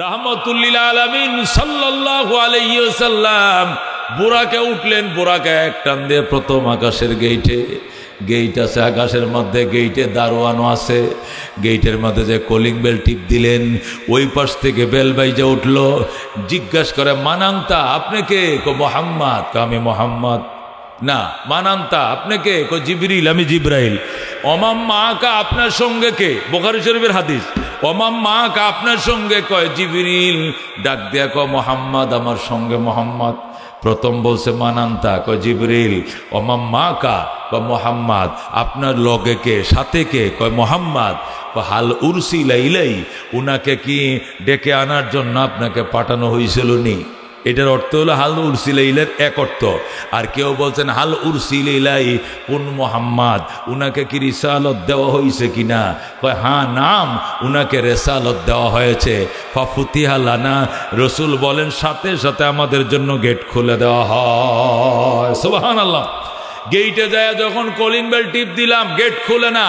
রাহমাতুল্লিল আলামিন সাল্লাল্লাহু আলাইহি ওয়াসাল্লাম বুরাকে উঠলেন। বুরাকে এক টান দিয়ে প্রথম আকাশের গেইট আছে আকাশের মধ্যে, গেইটে দারোয়ানও আছে। গেইটের মধ্যে যে কলিং বেল টিপ দিলেন, ওই পাশ থেকে বেল বাইজে উঠলো। জিজ্ঞাসা করে, মানান্তা আপনি কে? কো মোহাম্মদ। আমি মোহাম্মদ। না, মানান্তা আপনি কে? কো জিবরিল, আমি জিব্রাইল। ওমাম মা কা আপনার সঙ্গে কে? বুখারী শরীফের হাদিস। ওমাম মা কা আপনার সঙ্গে? কয় জিবরিল। ডাক দিয়া কয় মোহাম্মদ, আমার সঙ্গে মোহাম্মদ। প্রথম বলছে মানান্তা, কয় জিবরিল। ওমাম মা কা? কয় মোহাম্মদ। আপনার লগে কে, সাথে কে? কয় মোহাম্মদ। হাল উরসিলা ইলাই, উনাকে কি ডেকে আনার জন্য আপনাকে পাঠানো হয়েছিল নি? এটার অর্থ হলো হাল উরসিলা ইলাইয়ের এক অর্থ। আর কেউ বলছেন হাল উরসিলা ইলাই কোন মোহাম্মদ, উনাকে কি রিসালত দেওয়া হয়েছে কিনা? কয় হ্যাঁ, নাম উনাকে রেসালত দেওয়া হয়েছে। ফাফুতিহা লানা, রসুল বলেন সাথে সাথে আমাদের জন্য গেট খুলে দেওয়া হয়। সুবহানাল্লাহ। গেইটে যায় যখন কলিং বেল টিপ দিলাম, গেট খুলে না।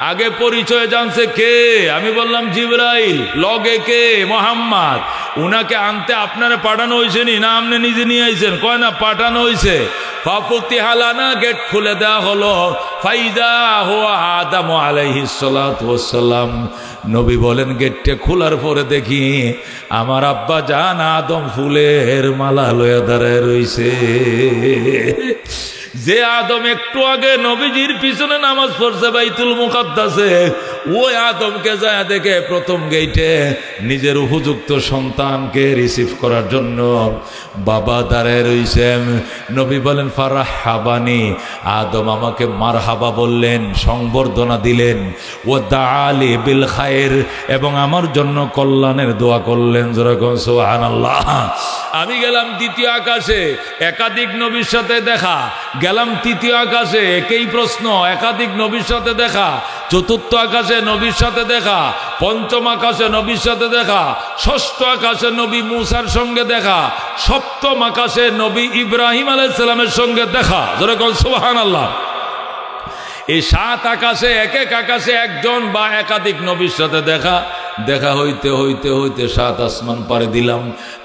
আগে পরিচয় জানছে কে? আমি বললাম জিবরাইল। লগে কে? মোহাম্মদ। উনাকে আনতে আপনারা পাঠানো হয়েছে নি? না আপনি নিজে নিয়ে আইছেন? কয় না, পাঠানো হয়েছে। ফাফুতিহা লানা, গেট খুলে দেওয়া হলো। ফাইদা হুয়া আদম আলাইহিস সালাতু ওয়াস সালাম। নবী বলেন গেটটা খোলার পরে দেখি আমার আব্বা জান আদম ফুলের মালা লয়ে দাঁড়ায় রইছে। যে আদম একটু আগে নবীজির পিছনে নামাজ পড়ছে বাইতুল মুকাদ্দাসে, ওই আদমকে যায় দেখে প্রথম গেইটে নিজের উপযুক্ত সন্তানকে রিসিভ করার জন্য বাবা দাঁড়ায় রইছেন। নবী বলেন ফারহাবানি, আদম আমাকে মারহাবা বললেন, সংবর্ধনা দিলেন। ও দাআলি বিল খায়ের, এবং আমার জন্য কল্যাণের দোয়া করলেন। যেরকম সুবহানাল্লাহ। আমি গেলাম দ্বিতীয় আকাশে, একাধিক নবীর সাথে দেখা। গেলাম তৃতীয় আকাশে, একই প্রশ্ন, একাধিক নবীর সাথে দেখা। চতুর্থ আকাশে নবীর সাথে দেখা। পঞ্চম আকাশে নবীর সাথে দেখা। ষষ্ঠ আকাশে নবী মুসার সঙ্গে দেখা। সপ্তম আকাশে নবী ইব্রাহিম আলাইহিস সালামের সঙ্গে দেখা। যেরকম সুবহানাল্লাহ। এই 7 আকাশে, এক এক আকাশে একজন বা একাধিক নবীর সাথে দেখা। দেখা হইতে হইতে হইতে 7 আসমান পাড়ি দিলাম।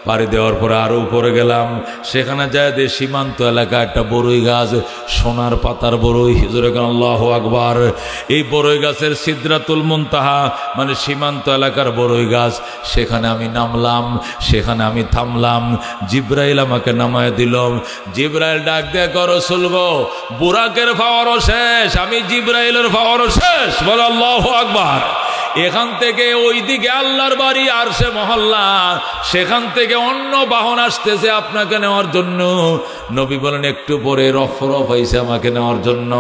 পাড়ি দেওয়ার পরে আরো উপরে গেলাম। সেখানে যায় যে সীমান্ত এলাকা একটা বড়ই গাছ, সোনার পাতার বড়ই। যেরকম আল্লাহু আকবার। এই বড়ই গাছের সিদরাতুল মুনতাহা, মানে সীমান্ত এলাকার বড়ই গাছ। সেখানে আমি নামলাম, সেখানে আমি থামলাম। জিব্রাইল আমাকে নামায় দিল। জিব্রাইল ডাক দিয়ে কর রাসূল গো, বুরাকের পাওয়ারও শেষ, আমি জিব্রাইলের পাওয়ারও শেষ। বল আল্লাহু আকবার। এখান থেকে ওইদিকে আল্লাহর বাড়ি আরশে মহল্লা, সেখান থেকে অন্য বাহন আসতেছে আপনাকে নেওয়ার জন্য। নবী বলেন একটু পরে রফরফ হয়েছে আমাকে নেওয়ার জন্য।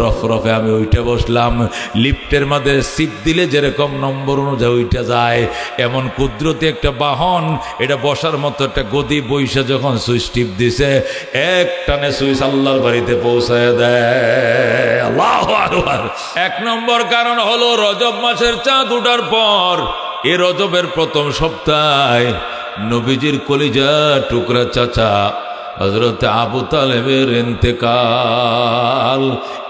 রফরফে আমি উঠে বসলাম। লিফটের মধ্যে সিট দিলে যেরকম নম্বর অনুযায়ী উঠে যায়, এমন কুদরতি একটা বাহন, এটা বসার মতো একটা গদি, বইসা যখন সুইচ টিপ দিছে, এক টানে সুইচ আল্লাহর বাড়িতে পৌঁছায় দেয়। আল্লাহু আকবার। 1 নম্বর কারণ হলো রজব মাসের চাঁদ উঠার পর, এ রজবের প্রথম সপ্তাহে নবীজির কলিজা টুকরা চাচা হযরত আবু তালেবের ইন্তেকাল।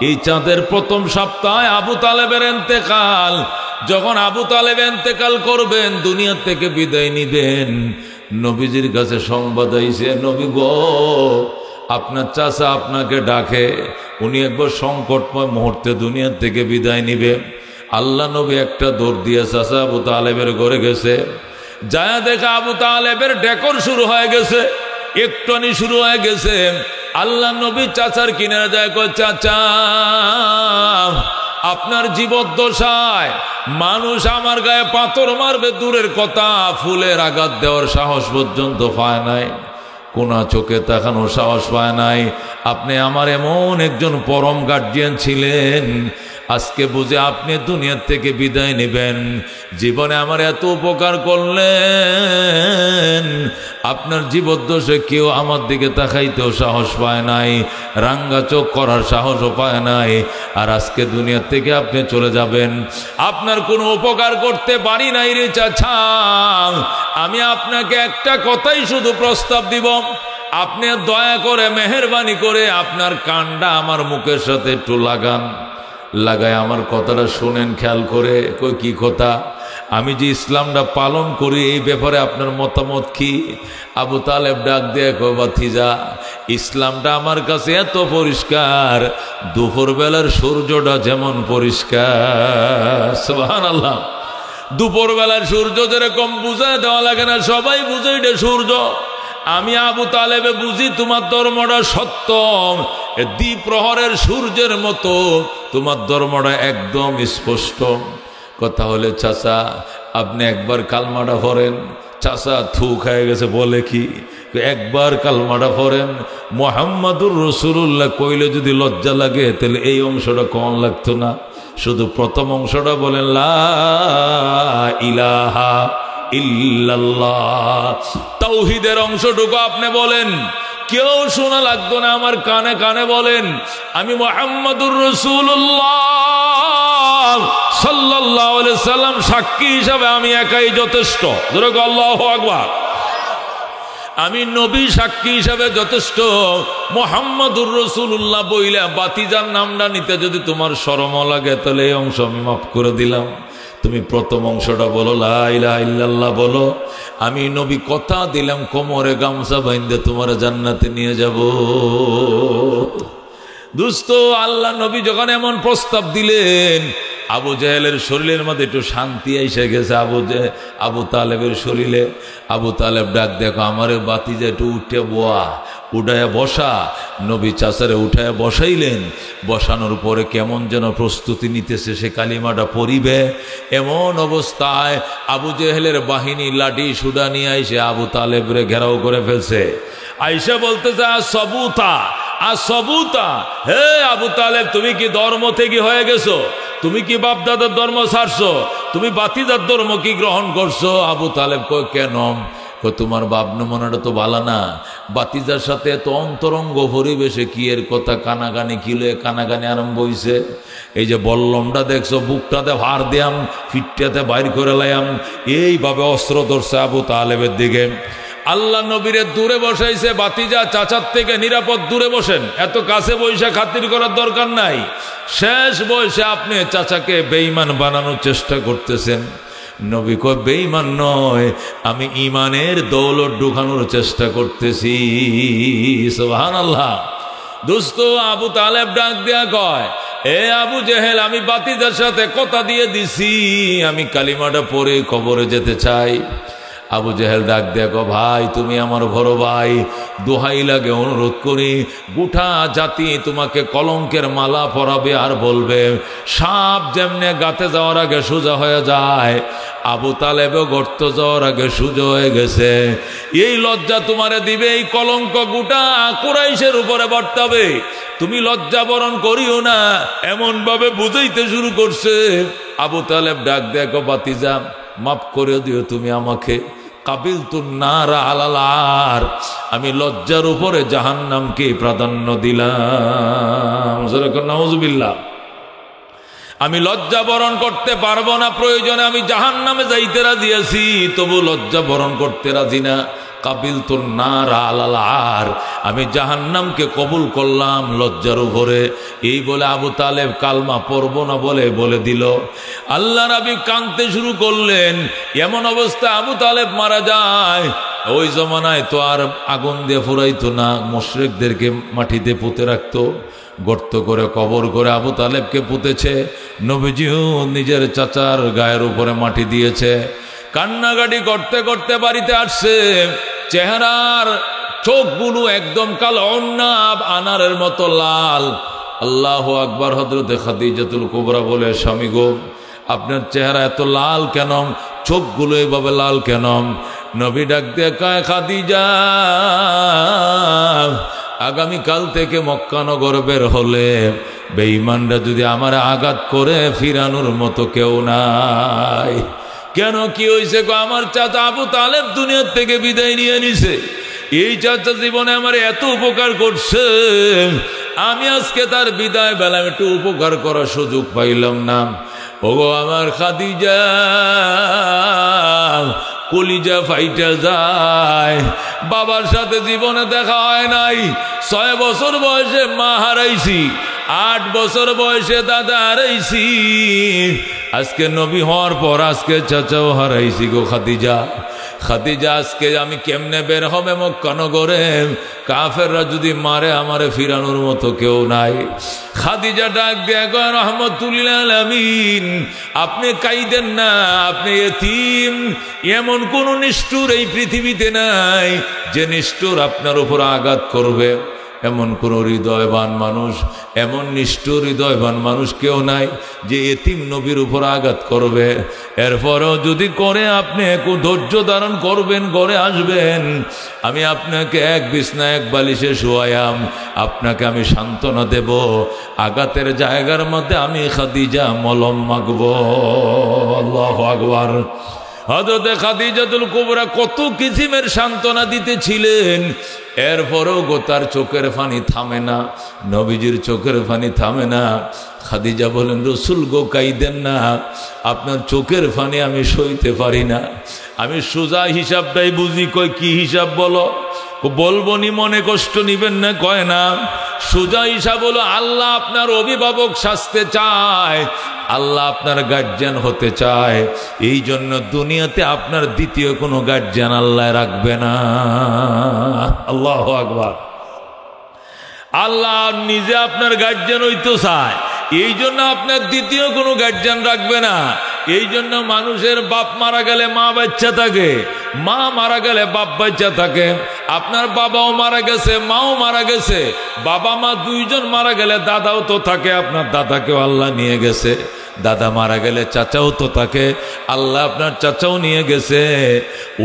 এই চাঁদের প্রথম সপ্তাহে আবু তালেবের ইন্তেকাল। যখন আবু তালেব ইন্তেকাল করবেন, দুনিয়া থেকে বিদায় নিবেন, নবীজির কাছে সংবাদ আইছে, নবী গো আপনার চাচা আপনাকে ডাকে, উনি একবার সংকটময় মুহূর্তে দুনিয়া থেকে বিদায় নিবে। আল্লাহ নবী একটা দৌড় দিয়ে চাচা আবু তালেবের ঘরে গেছে। যায় দেখা আবু তালেবের ডেকর শুরু হয়ে গেছে, একটনি শুরু হয়ে গেছে। আল্লাহ নবী চাচার কিনারে যায়, কয় চাচা আপনার জীবদ্দশায় মানুষ আমার গায়ে পাথর মারবে দূরের কথা, ফুলের আঘাত দেওয়ার সাহস পর্যন্ত পায় নাই, কোনা চোখে তাকানোর সাহস পায় নাই। আপনি আমার এমন একজন পরম গার্জিয়ান ছিলেন, আজকে বুঝে আপনি দুনিয়ার থেকে বিদায় নেবেন। জীবনে আমার এত উপকার করলেন, আপনার জীবদ্দশায় কেউ আমার দিকে তাকাইতেও সাহস পায় নাই, রাঙ্গা চোখ করার সাহসও পায় নাই। আর আজকে দুনিয়ার থেকে আপনি চলে যাবেন, আপনার কোনো উপকার করতে পারি নাই রে চাচা। আমি আপনাকে একটা কথাই শুধু প্রস্তাব দিব, আপনি দয়া করে মেহেরবানি করে আপনার কানটা আমার মুখের সাথে একটু লাগান, লাগায় আমার কথাটা শুনেন খেয়াল করে। কই কি কথা? আমি যে ইসলামটা পালন করি এই ব্যাপারে আপনার মতামত কি? আবু তালেব ডাক দিয়ে কয়, ভাতিজা, ইসলামটা আমার কাছে এত পরিষ্কার, দুপুরবেলার সূর্যটা যেমন পরিষ্কার। সুবহানাল্লাহ। দুপুরবেলার সূর্য যেরকম বুঝায় দেওয়া লাগে না, সবাই বুঝে এটা সূর্য। আমি আবু তালেবে বুঝি তোমার ধর্মটা সত্য, দ্বিপ্রহরের সূর্যের মতো তোমার ধর্মটা একদম স্পষ্ট। কথা হলে, চাচা আপনি একবার কালমাটা পড়েন। চাচা থু খায় গেছে, বলে কি? একবার কালমাটা পড়েন, মুহাম্মাদুর রাসূলুল্লাহ কইলে যদি লজ্জা লাগে তাহলে এই অংশটা কম লাগতো না? শুধু প্রথম অংশটা বলেন, লা ইলাহা ইল্লাল্লাহ। তাওহীদের অংশটুকু আপনি বলেন, কেউ শোনা লাগতো না, আমার কানে কানে বলেন, আমি মুহাম্মাদুর রাসূলুল্লাহ সাল্লাল্লাহু আলাইহি সাল্লাম সাক্ষী হিসাবে আমি একাই যথেষ্ট। জোরে বলো আল্লাহু আকবার। আমি নবী সাক্ষী হিসাবে যথেষ্ট। মুহাম্মাদুর রাসূলুল্লাহ বইলা বাতিজার নামটা নিতে যদি তোমার শরম লাগে তাহলে এই অংশ আমি মাফ করে দিলাম। তুমি প্রথম অংশটা বলো, লা ইলাহা ইল্লাল্লাহ বলো। আমি নবী কথা দিলাম, কোমরে গামছা বাইন্ধে তোমার জান্নাতে নিয়ে যাব। দোস্ত, আল্লাহ নবী যখন এমন প্রস্তাব দিলেন, আবু জাহেলের শরীরের মধ্যে একটু শান্তি এসে গেছে। আবু তালেবের শরীরে। আবু তালেব ডাক, দেখো আমারে বাতিজা একটু উঠে উঠায় বসা। নবী চাচারে উঠায় বসাইলেন। বসানোর পরে কেমন যেন প্রস্তুতি নিতেছে, সে কালিমাটা পড়িবে। এমন অবস্থায় আবু জেহেলের বাহিনী লাঠি সুডা নিয়ে আইসে আবু তালেবরে ঘেরাও করে ফেলছে। আইসা বলতেছে, আসবুতা, হে আবু তালেব, তুমি কি ধর্ম থেকে হয়ে গেছো? তুমি কি বাপ দাদার ধর্ম ছাড়ছো? তুমি বাতিদার ধর্ম কি গ্রহণ করছো? আবু তালেব কয়, কেন? তোমার বাপ নমনাটা তো ভালো না, বাতিজার সাথে এত অন্তরঙ্গ পরিবেশে কি এর কথা কানাগানি কিলো কানাগানি আরম্ভ হইছে। এই যে বল্লমটা দেখছো, বুকটাতে ভার দিয়াম, ফিটটাতে বাইর করে লাইয়াম, এইভাবে অস্ত্র ধরছে আবু তালেবের দিকে। আল্লাহ নবীরে দূরে বসাইছে। বাতিজা চাচার থেকে নিরাপদ দূরে বসেন, এত কাছে বৈশা খাতির করার দরকার নাই। শেষ বয়সে আপনি চাচাকে বেঈমান বানানোর চেষ্টা করতেছেন। নবী কয়, বেঈমান নয়, আমি ঈমানের দৌলত ঢুকানোর চেষ্টা করতেছি। সুবহানাল্লাহ। দোস্ত, আবু তালেব ডাক দিয়া কয়, এ আবু জেহেল, আমি বাতিজার সাথে কথা দিয়ে দিছি, আমি কালিমাটা পড়ে কবরে যেতে চাই। আবু জেহেল ডাক দেখো, ভাই তুমি আমার বড় ভাই, দোহাই লাগে অনুরোধ করি, গোটা জাতি তোমাকে কলঙ্কের মালা পরাবে আর বলবে সাপ যেমনে গাতে যাওয়ার আগে সোজা হয়ে যায়, আবু তালেবও গর্ত যাওয়ার আগে সোজা হয়ে গেছে। এই লজ্জা তোমারে দিবে, এই কলঙ্ক গোটা কুরাইশের উপরে বর্তাবে। তুমি লজ্জা বরণ করিও না, এমন ভাবে বুঝাইতে শুরু করছে। আবু তালেব ডাক দেখো, বাতিজা মাফ করে দিও তুমি আমাকে। কাবিলতুন নারা আলাল আর, আমি লজ্জার উপরে জাহান্নামকে প্রাধান্য দিলাম। নাউজুবিল্লাহ। আমি লজ্জা বরণ করতে পারবো না, প্রয়োজনে আমি জাহান্নামে যাইতে রাজি আছি, তবু লজ্জা বরণ করতে রাজি না। কাবিলতুন নারা আলাল আর, আমি জাহান্নামকে কবুল করলাম লজ্জার উপরে। এই বলে আবু তালেব কালমা পড়বো না বলে দিল। আল্লাহ নবী কাঁদতে শুরু করলেন। এমন অবস্থা আবু তালেব মারা যায়। ওই জমানায় তো আর আগুন দিয়ে ফুরাইতো না, মুশরিকদেরকে মাটিতে পুঁতে রাখতো, গর্ত করে কবর করে আবু তালেবকে পুঁতেছে। নবীজিও নিজের চাচার গায়ের উপরে মাটি দিয়েছে। কান্নাকাটি করতে করতে বাড়িতে আসছে। চেহারার চোখগুলো একদম কালো, অন্নাব আনারের মতো লাল। আল্লাহু আকবার। হযরতে খাদিজাতুল কুবরা বলে, স্বামী গো, আপনার চেহারা এত লাল কেন, চোখগুলো এভাবে লাল কেন? নবী ডাক দিয়ে কয়, খাদিজা, আগামীকাল থেকে মক্কানগর বের হলে বেঈমানরা যদি আমার আঘাত করে ফিরানোর মতো কেউ নাই। কেন, কি হয়েছে? আমার চাচা আবু তালেব দুনিয়ার থেকে বিদায় নিয়ে নিছে। এই চাচা জীবনে আমার এত উপকার করছে, আমি আজকে তার বিদায় বেলা একটু উপকার করার সুযোগ পাইলাম না। ওগো আমার খাদিজা, কলিজা ফাইটা যায়। বাবার সাথে জীবনে দেখা হয় নাই। 6 বছর বয়সে মা হারাইছি, 8 বছর বয়সে দাদা হারাইছি। আজকে নবী হওয়ার পর আজকে চাচাও হারাইছি গো খাদিজা। খাদিজা আজকে আমি কেমনে বের হবে মক্কা নগরে? কাফেররা যদি মারে আমারে ফিরানোর মতো কেউ নাই। খাদিজা ডাক দেয়া গো রাহমাতুল আলামিন, আপনি কাইদেন না, আপনি এতিম। এমন কোন নিষ্ঠুর এই পৃথিবীতে নাই যে নিষ্ঠুর আপনার উপর আঘাত করবে। এমন কোন হৃদয়বান মানুষ, এমন নিষ্ঠুর হৃদয়বান মানুষ কেউ নাই যে এতিম নবীর উপর আঘাত করবে। এরপরেও যদি করে আপনি ধৈর্য ধারণ করবেন, ঘরে আসবেন, আমি আপনাকে এক বিছনা এক বালিশে শোয়ায়াম, আপনাকে আমি সান্ত্বনা দেব। আঘাতের জায়গার মধ্যে আমি খাদিজা মলম মাখব। আল্লাহু আকবার। হযরত খাদিজাতুল কুবরা কত কিসিমের সান্ত্বনা দিতেছিলেন, এরপরেও গো তার চোখের পানি থামে না, নবীজির চোখের পানি থামে না। খাদিজা বলেন, রসুল গো কাইদেন না, আপনার চোখের পানি আমি সইতে পারি না। আমি সোজা হিসাবটাই বুঝি। কই কি হিসাব বলো? বলবো নি, মনে কষ্ট নিবেন না। কয় না, সোজা হিসাব হলো আল্লাহ আপনার অভিভাবক সাজতে চায়, আল্লাহ আপনার গার্জিয়ান হতে চায়। এই জন্য দুনিয়াতে আপনার দ্বিতীয় কোনো গার্জিয়ান আল্লাহ রাখবে না। আল্লাহু আকবার। আল্লাহ নিজে আপনার গার্জিয়ান হইতে চায়, এই জন্য আপনার দ্বিতীয় কোনো গার্জিয়ান রাখবে না। এই জন্য মানুষের বাপ মারা গেলে মা বাচ্চা থাকে, মা মারা গেলে বাপ বাচ্চা থাকে। আপনার বাবাও মারা গেছে, মাও মারা গেছে। বাবা মা দুইজন মারা গেলে দাদাও তো থাকে, আপনার দাদাকেও আল্লাহ নিয়ে গেছে। দাদা মারা গেলে চাচাও তো থাকে, আল্লাহ আপনার চাচাও নিয়ে গেছে।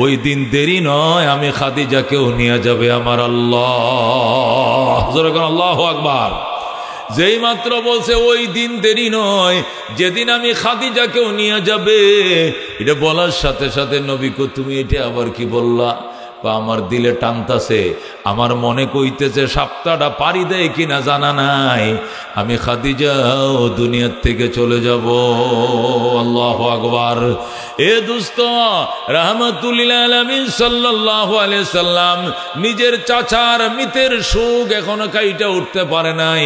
ওই দিন দেরি নয়, আমি খাদিজাকেও নিয়ে যাবে আমার আল্লাহ। আল্লাহু আকবার। যেই মাত্র বলছে ওই দিন দেরি নয়, যেদিন আমি খাদিজাকেও নিয়ে যাবে, এটা বলার সাথে সাথে নবী কো, তুমি এটা আবার কি বললা? আমার দিলে টানতাছে, আমার মনে কইতেছে সপ্তাহটা পারি দেয় কিনা জানা নাই, আমি খাদিজাও দুনিয়ার থেকে চলে যাব। আল্লাহু আকবার। এ দোস্ত, রাহমাতুল আলামিন সাল্লাল্লাহু আলাইহি সাল্লাম নিজের চাচার মিতের সুখ এখনো কাইটা উঠতে পারে নাই।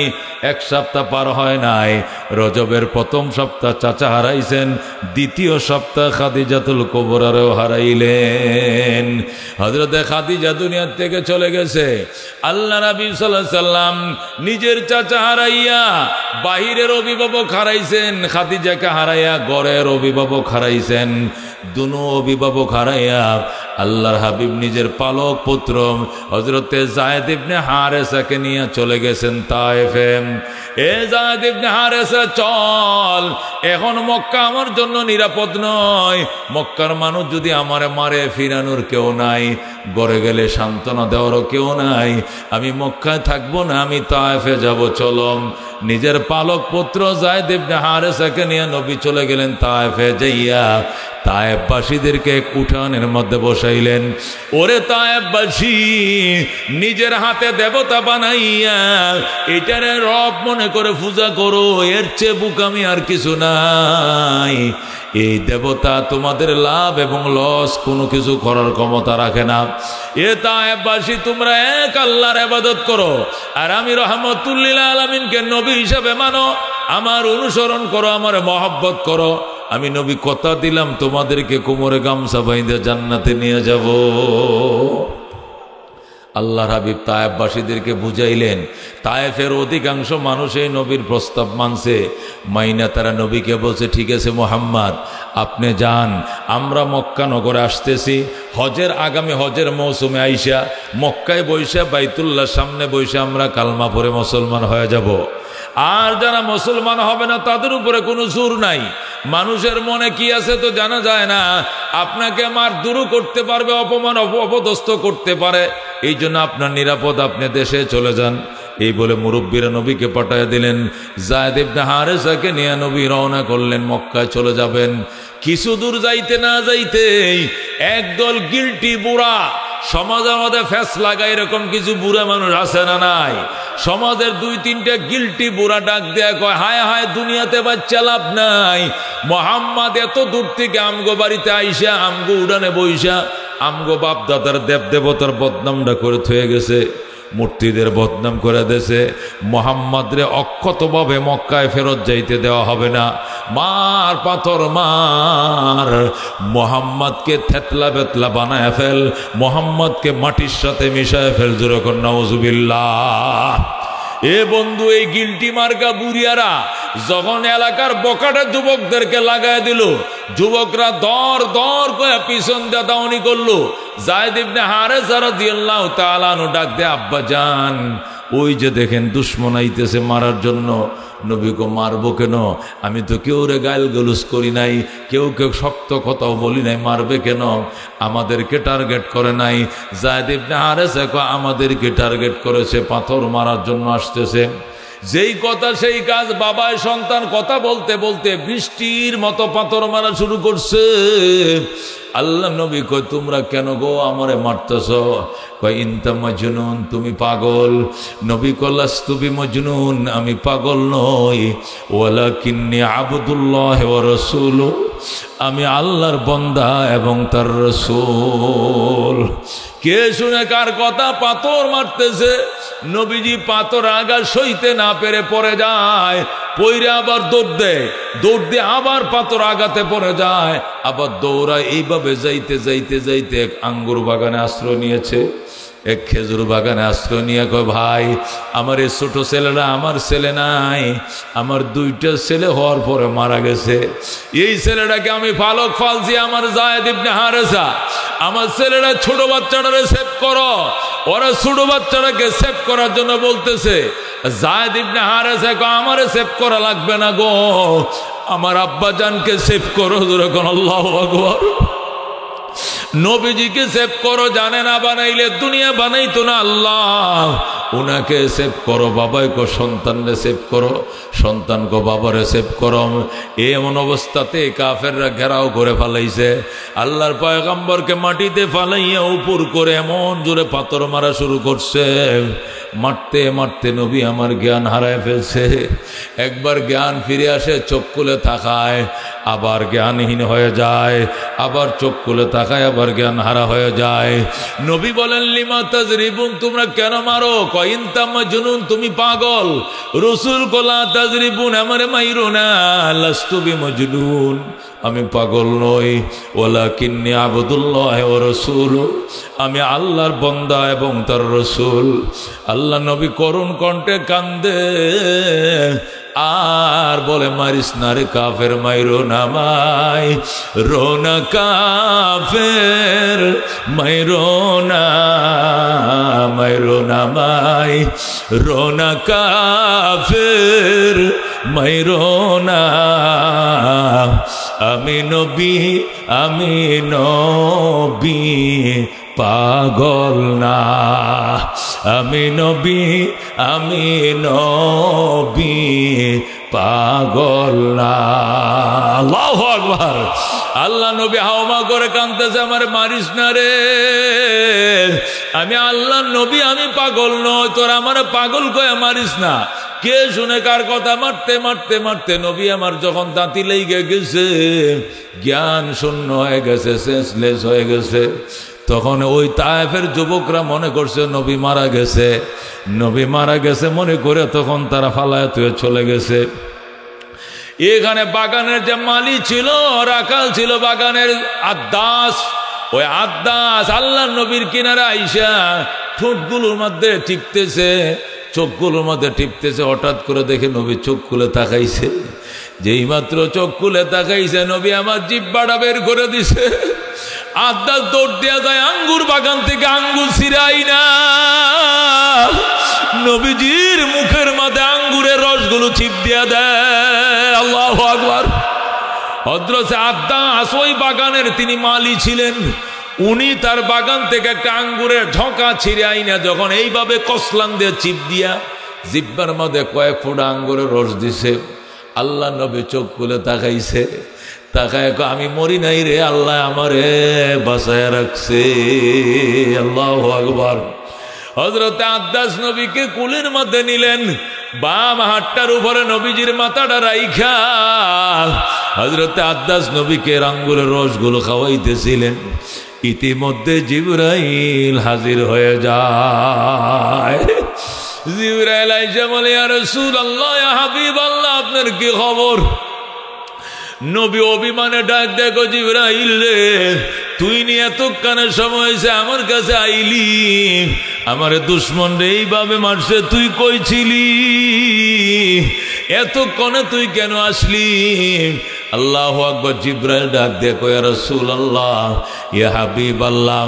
এক সপ্তাহ পার হয় নাই, রজবের প্রথম সপ্তাহ চাচা হারাইছেন, দ্বিতীয় সপ্তাহ খাদিজাতুল কুবরারও হারাইলেন। হযরতে খাদিজা দুনিয়ার থেকে চলে গেছে। আল্লাহ নবী সাল্লাল্লাহু আলাইহি সাল্লাম নিজের চাচা হারাইয়া বাহিরের অভিভাবক হারাইছেন, খাদিজাকে হারাইয়া ঘরের অভিভাবক হারাইছেন। দুনো অভিভাবক হারাইয়া আল্লাহর হাবিব নিজের পালক পুত্র হযরতে যায়েদ ইবনে হারেসাকে নিয়ে চলে গেছেন তায়েফে। এ যায়েদ ইবনে হারেসা, চল, এখন মক্কা আমার জন্য নিরাপদ নয়। মক্কার মানুষ যদি আমারে মারে, ফিরানোর কেউ নাই, ঘরে গেলে সান্ত্বনা দেওয়ারও কেউ নাই। আমি মক্কায় থাকবো না, আমি তায়েফে যাব। চলো। নিজের পালক পুত্র যায়েদ ইবনে হারেসাকে নিয়ে নবী চলে গেলেন তায়েফে। যাইয়া তায়েফবাসীদেরকে এক উঠানের মধ্যে বসাইলেন। ওরে তায়েফবাসী, নিজের হাতে দেবতা বানাইয়া এটারে রব মনে করে পূজা করো, এর চেয়ে বুকামি আর কিছু নাই। এই দেবতা তোমাদের লাভ এবং লস কোনো কিছু করার ক্ষমতা রাখে না। এ তায়েফবাসী, তোমরা এক আল্লাহর ইবাদত করো, আর আমি রাহমাতুল লিল আলামিনকে নবী হিসাবে মানো, আমার অনুসরণ করো, আমার মহব্বত করো। আমি নবী কথা দিলাম তোমাদেরকে কোমরে গামছা বাইন্ধে জান্নাতে নিয়ে যাব। আল্লাহর হাবিব তায়েফবাসীদেরকে বুঝাইলেন। তায়েফের অধিকাংশ মানুষ এই নবীর প্রস্তাব মানছে। মাইনা তারা নবীকে বলছে, ঠিক আছে মুহাম্মদ, আপনি যান, আমরা মক্কা নগরে আসতেছি। হজের আগামী হজের মৌসুমে আইসা মক্কায় বৈশা বাইতুল্লাহর সামনে বৈশা আমরা কালমা পড়ে মুসলমান হয়ে যাব। আর যারা মুসলমান হবে না তাদের উপরে কোনো জোর নাই। মানুষের মনে কি আছে তো জানা যায় না। আপনাকে মারধর করতে পারবে, অপমান অপদস্থ করতে পারে। এই জন্য আপনার নিরাপদ, আপনি দেশে চলে যান। এই বলে মুরব্বীরা নবীকে পাঠায় দিলেন। যায়েদ ইবনে হারেসাকে নিয়ে নবী রওনা করলেন, মক্কায় চলে যাবেন। কিছু দূর যাইতে না যাইতেই একদল গিল্টি বুড়া, সমাজের মধ্যে ফ্যাস লাগা এরকম কিছু বুড়া মানুষ আছে না নাই? সমাজের দুই তিনটা গিল্টি বুড়া ডাক দেয়া কয়, হায় হায়, দুনিয়াতে বাচ্চা লাভ নাই। মুহাম্মদ এত দূর থেকে আমগো বাড়িতে আইসা, আমগো উড়ানে বইসা, আমগো বাপ দাদার দেব দেবতার বদনামটা করে থয়ে গেছে। মূর্তিদের বদনাম করে দেছে। মোহাম্মদ রে অক্ষতভাবে মক্কায় ফেরত যাইতে দেওয়া হবে না। মার পাথর মার, মোহাম্মদকে থেতলা বেতলা বানায় ফেল, মোহাম্মদকে মাটির সাথে মিশায় ফেল। জোরে কর নাউজুবিল্লাহ। এ বন্ধু, এই গিলটি মার্কা বুড়িয়ারা যখন এলাকার বকাটা যুবকদেরকে লাগায় দিল, যুবকরা দর দর করে পিছন দিয়ে দাওনি করলো। যায়েদ ইবনে হারেসা রাদিয়াল্লাহু তাআলা আনহু ডাক দে, আব্বা জান, ওই যে দেখেন দুশমন আইতেছে মারার জন্য। নবীকে মারবো কেন? আমি তো কেউ রে গাইল গলুস করি নাই, কেউ কেউ শক্ত কথাও বলি নাই, মারবে কেন? আমাদেরকে টার্গেট করে নাই। যায়েদ ইবনে হারেসা কয়, আমাদেরকে টার্গেট করেছে, পাথর মারার জন্য আসতেছে। যেই কথা সেই কাজ। বাবায় সন্তান কথা বলতে বলতে বৃষ্টির মতো পাথর মারা শুরু করছে। আল্লাহ নবী কয়, তোমরা কেন গো আমারে মারতেছ? কয়, ইনতা মাজনুন, তুমি পাগল। নবী কয়, লাস্তু বিমজনুন, আমি পাগল নই, ওয়ালাকিন্নী আবদুল্লাহ ওয়া রাসূলু, আমি আল্লাহর বান্দা এবং তার রাসূল। কে শুনে কার কথা? পাথর মারতেছে। নবীজি পাথর আগা সইতে না পেরে পড়ে যায়, পইরে আবার দৌড় দেয়, দৌড় দিয়ে আবার পাথর আগাতে পড়ে যায়, আবার দৌড়ায়। এইভাবে যাইতে যাইতে যাইতে এক আঙ্গুর বাগানে আশ্রয় নিয়েছে, এক খেজুর বাগানে আশ্রয় নিয়ে কয়, ভাই, আমার এই ছোট ছেলেরা, আমার ছেলে নাই, আমার দুইটা ছেলে হওয়ার পরে মারা গেছে। এই ছেলেটাকে আমি পালক ফালছি, আমার যায়েদ ইবনে হারেসা। আমার ছেলেরা ছোট বাচ্চাটারে সেভ করো। ওরা ছোট বাচ্চাটাকে সেভ করার জন্য বলতেছে। যায়েদ ইবনে হারেসা কয়, আমারে সেভ করা লাগবে না গো, আমার আব্বা জানকে সেভ করো। যখন আল্লাহু আকবার। নবীজিকে সেভ করো। জানে না বানাইলে দুনিয়া বানাইতো না আল্লাহ। উনাকে সেভ করো। বাবাই কো সন্তানরে সেভ করো, সন্তান কো বাবারে সেভ করো। এমন অবস্থাতে কাফেররা ঘেরাও করে ফেলাইছে। আল্লাহর পয়গম্বরকে মাটিতে ফালাইয়া উপর করে এমন জোরে পাথর মারা শুরু করছে। মারতে মারতে নবী আমার জ্ঞান হারায় ফেলছে। একবার জ্ঞান ফিরে আসে, চোখ খুলে তাকায়, আবার জ্ঞানহীন হয়ে যায়, আবার চোখ খুলে তাকায়, আবার জ্ঞান হারা হয়ে যায়। নবী বলেন, লিমা তাজরিবুন, তোমরা কেন মারো? কয়, ইনতা মাজনুন, তুমি পাগল। রাসূল কলা তাজরিবুন, আমারে মাইরো না, লাস্তু বিমজনুন, আমি পাগল নই, ওয়ালাকিন্নী আবদুল্লাহ ওয়া রাসূলু, আমি আল্লাহর বান্দা এবং তার রাসূল। আল্লাহ নবী করুণ কণ্ঠে কান্দে আর বলে, মারিস না রে কাফের, মাইরো না মাই, রোনা কাফের, মাইরো না, মাইরো না মাই, রোনা কাফের, মাইরো না। আমি নবী, আমি নবী, পাগল না। আমি নবী, আমি নবী, পাগল না। আল্লাহু আকবার। আল্লাহ নবী হাওমা করে কাঁদতেছে, আমার মারিস না রে, আমি আল্লাহ নবী, আমি পাগল নই, তোর আমার পাগল কয়ে মারিস না। কে শুনে কার কথা? মারতে মারতে মারতে নবী আমার যখন দাঁতি লেগে গেছে, জ্ঞান শূন্য হয়ে গেছে, সেন্সলেস হয়ে গেছে, তখন ওই তায়েফের যুবকরা মনে করছে নবী মারা গেছে। নবী মারা গেছে মনে করে তখন তারা ফালায়াত হয়ে চলে গেছে। এখানে বাগানের যে মালি ছিল, রাখাল ছিল বাগানের, আদ্দাস, ওই আদ্দাস আল্লাহ নবীর কিনারে আইসা ঠোঁটগুলোর মধ্যে টিপতেছে, চোখগুলোর মধ্যে টিপতেছে। হঠাৎ করে দেখে নবী চোখ খুলে তাকাইছে। যেই মাত্র চোখ খুলে তাকাইছে, নবী আমার জিহ্বাটা বের করে দিছে। আদ্দাস দৌড় দেয়া যায় আঙ্গুর বাগান থেকে, আঙ্গুর ছিঁড়াই না, নবীজির মুখের মধ্যে আঙ্গুরের রসগুলো ছিপ দিয়া দেয়। আল্লাহু আকবার। হযরত আদ্দাস ওই বাগানের তিনি মালি ছিলেন। উনি তার বাগান থেকে একটা আঙ্গুরের ঝোঁকা ছিঁড়ে আইনা যখন এইভাবে কসলান দিয়ে চিপ দিয়া জিব্বার মধ্যে কয়েক ফোঁটা আঙ্গুরের রস দিছে, আল্লাহ নবী চোখ খুলে তাকাইছে। তাকায়, আমি মরি নাই রে, আল্লাহ আমারে বাঁচায় রাখছে। আল্লাহু আকবার। হযরত আদ্দাস নবীকে কুলের মধ্যে নিলেন, বাম হাতটার উপরে নবীজির মাথাটা রাইখা হযরত আদ্দাস নবীকে আঙ্গুরের রসগুলো খাওয়াইতেছিলেন। ইতিমধ্যে জিবরাইল হাজির হয়ে যায়। জিবরাইল আইসা বলে, ইয়া রাসূলুল্লাহ, ইয়া হাবিবাল্লাহ, আপনার কি খবর? নবী অভিমানে ডাক দেখো, জিবরাইল রে, তুই নিয়ে এতক্ষণের সময় হয়েছে আমার কাছে আইলি, আমারে দুশ্মন রে এইভাবে মারছে, তুই কই ছিলি? এতক্ষণে তুই কেন আসলি? আল্লাহু আকবার। জিবরাইল ডাক দেখো, ইয়া রাসূলুল্লাহ, ইয়া হাবিবাল্লাহ,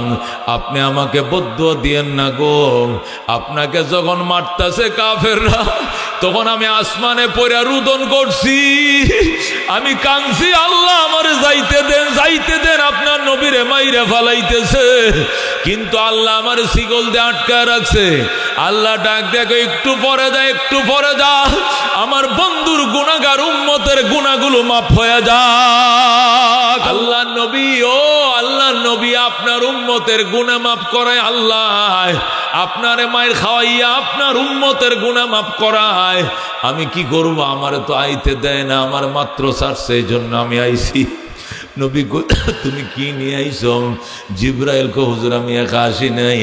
আপনি আমাকে বদদুয়া দিয়েন না গো। আপনাকে যখন মারতাছে কাফেররা, তখন আমি আসমানে পড়ে রুদন করছি, আমি কাঁদছি, আল্লাহ আমারে যাইতে দেন, যাইতে দেন, আপনার নবীরে মাইরে ফালাইতেছে। কিন্তু আল্লাহ আমার শিকল দিয়ে আটকা রাখছে। আল্লাহ ডাক দেখো, একটু পরে যা, একটু পরে যা, আমার বন্ধুর গুনাহগার উম্মতের গুনাহগুলো মাফ হয়ে যাক। আল্লাহ নবী, ও আল্লাহ নবী, আপনার উম্মতের গুনাহ মাফ করে আল্লাহ, আপনারে মায়ের খাওয়াইয়া আপনার উম্মতের গুনাহ মাফ করায়। আমি কি করবো? আমারে তো আইতে দেয় না, আমার মাত্র ছাড়ছে, এই জন্য আমি আইছি। নবী, তুমি কি নিয়ে আইছো? জিবরাইল কো, হুজুর আমি একা আসি নাই,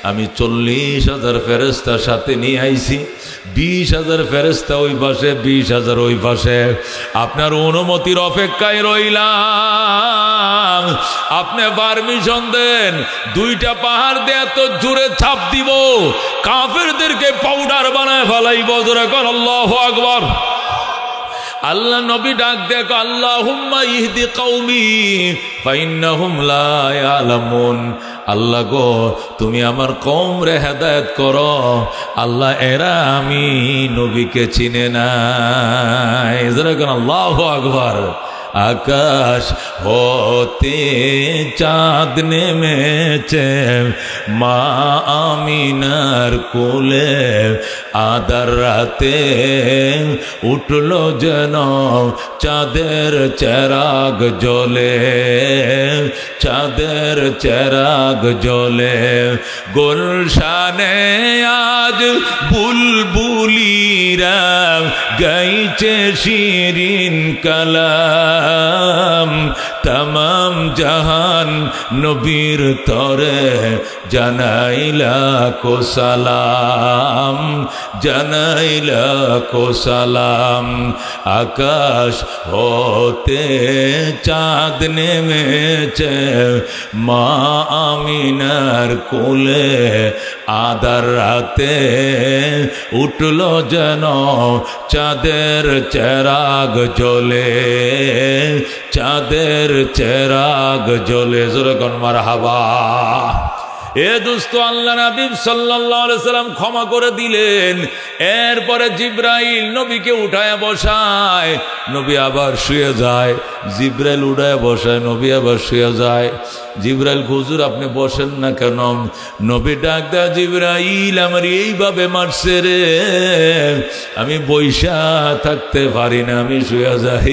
আমি 40,000 ফেরেশতার সাথে নিয়ে আইছি। 20,000 ফেরেশতা ওই পাশে, 20,000 ওই পাশে। আপনার অনুমতির অপেক্ষায় রইলাম। আপনি পারমিশন দেন, 2টা পাহাড় দিয়ে এত জোরে ছাপ দিব, কাফেরদেরকে পাউডার বানায় ফেলাইব। জোরে কর আল্লাহু আকবার। আল্লাহ নবী ডাক দেখো, আল্লাহুম্মা ইহদি কওমি ফাইন্নাহুম লা ইয়ালামুন। আল্লাহ গো, তুমি আমার কওম রে হেদায়েত করো। আল্লাহ, এরা আমি নবীকে চিনে নাই। জোরে কোন আল্লাহু আকবার। আকাশ হতে চাঁদ নেমেছে মা আমিনার কোলে, আদার রাতে উঠল যেন চাঁদের চেরাগ জ্বলে, চাঁদের চেরাগ জ্বলে। গুলশানে আজ বুলবুলিরা গাইছে শিরিন কালাম, তমাম জাহান নবীর তরে জানাইলা কো সালাম, জানাইলা কো সালাম। আকাশ হতে চাঁদ নেমেছে মা আমিনার কোলে, আদার রাতে উঠল যেন চাঁদের চেরাগ জ্বলে, চাঁদের চেরাগ জ্বলে। জোরে কোন মারহাবা। এ দোস্ত, আল্লাহ নবী সাল্লাল্লাহু আলাইহি সাল্লাম ক্ষমা করে দিলেন। এরপরে জিবরাইল নবীকে উঠায় বসায়, নবী আবার শুয়ে যায়। জিবরাইল উঠায় বসায়, নবী আবার শুয়ে যায়। জিবরাইল, হুজুর আপনি বসেন না কেন? নবী ডাক দেয়, জিবরাইল আমার এইভাবে মারছে রে, আমি বইসা থাকতে পারি না, আমি শুয়ে যাই।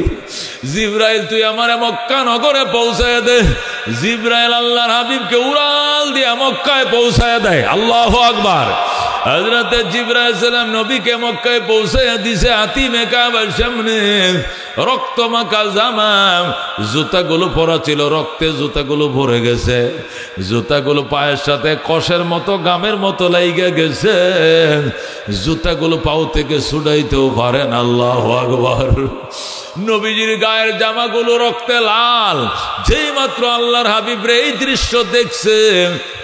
জিবরাইল, তুই আমার মক্কা নগরে পৌঁছায় দে। জিবরাইল আল্লাহর হাবিবকে উড়াল দিয়ে মক্কায় পৌঁছায় দেয়। আল্লাহু আকবার। হযরত জিবরাইল সালাম নবীকে মক্কায় পৌঁছায় দিছে। হাতিমে কাবার সামনে রক্ত মাখা জামা, জুতাগুলো পরা ছিল রক্তে, জুতাগুলো ভরে গেছে, জুতাগুলো পায়ের সাথে কষের মতো গামের মতো লাইগা গেছে, জুতাগুলো পাও থেকে ছুটাইতেও পারেন। আল্লাহু আকবার। নবীজির গায়ের জামাগুলো রক্তে লাল। যেই মাত্র আল্লাহর হাবিব রে এই দৃশ্য দেখছে,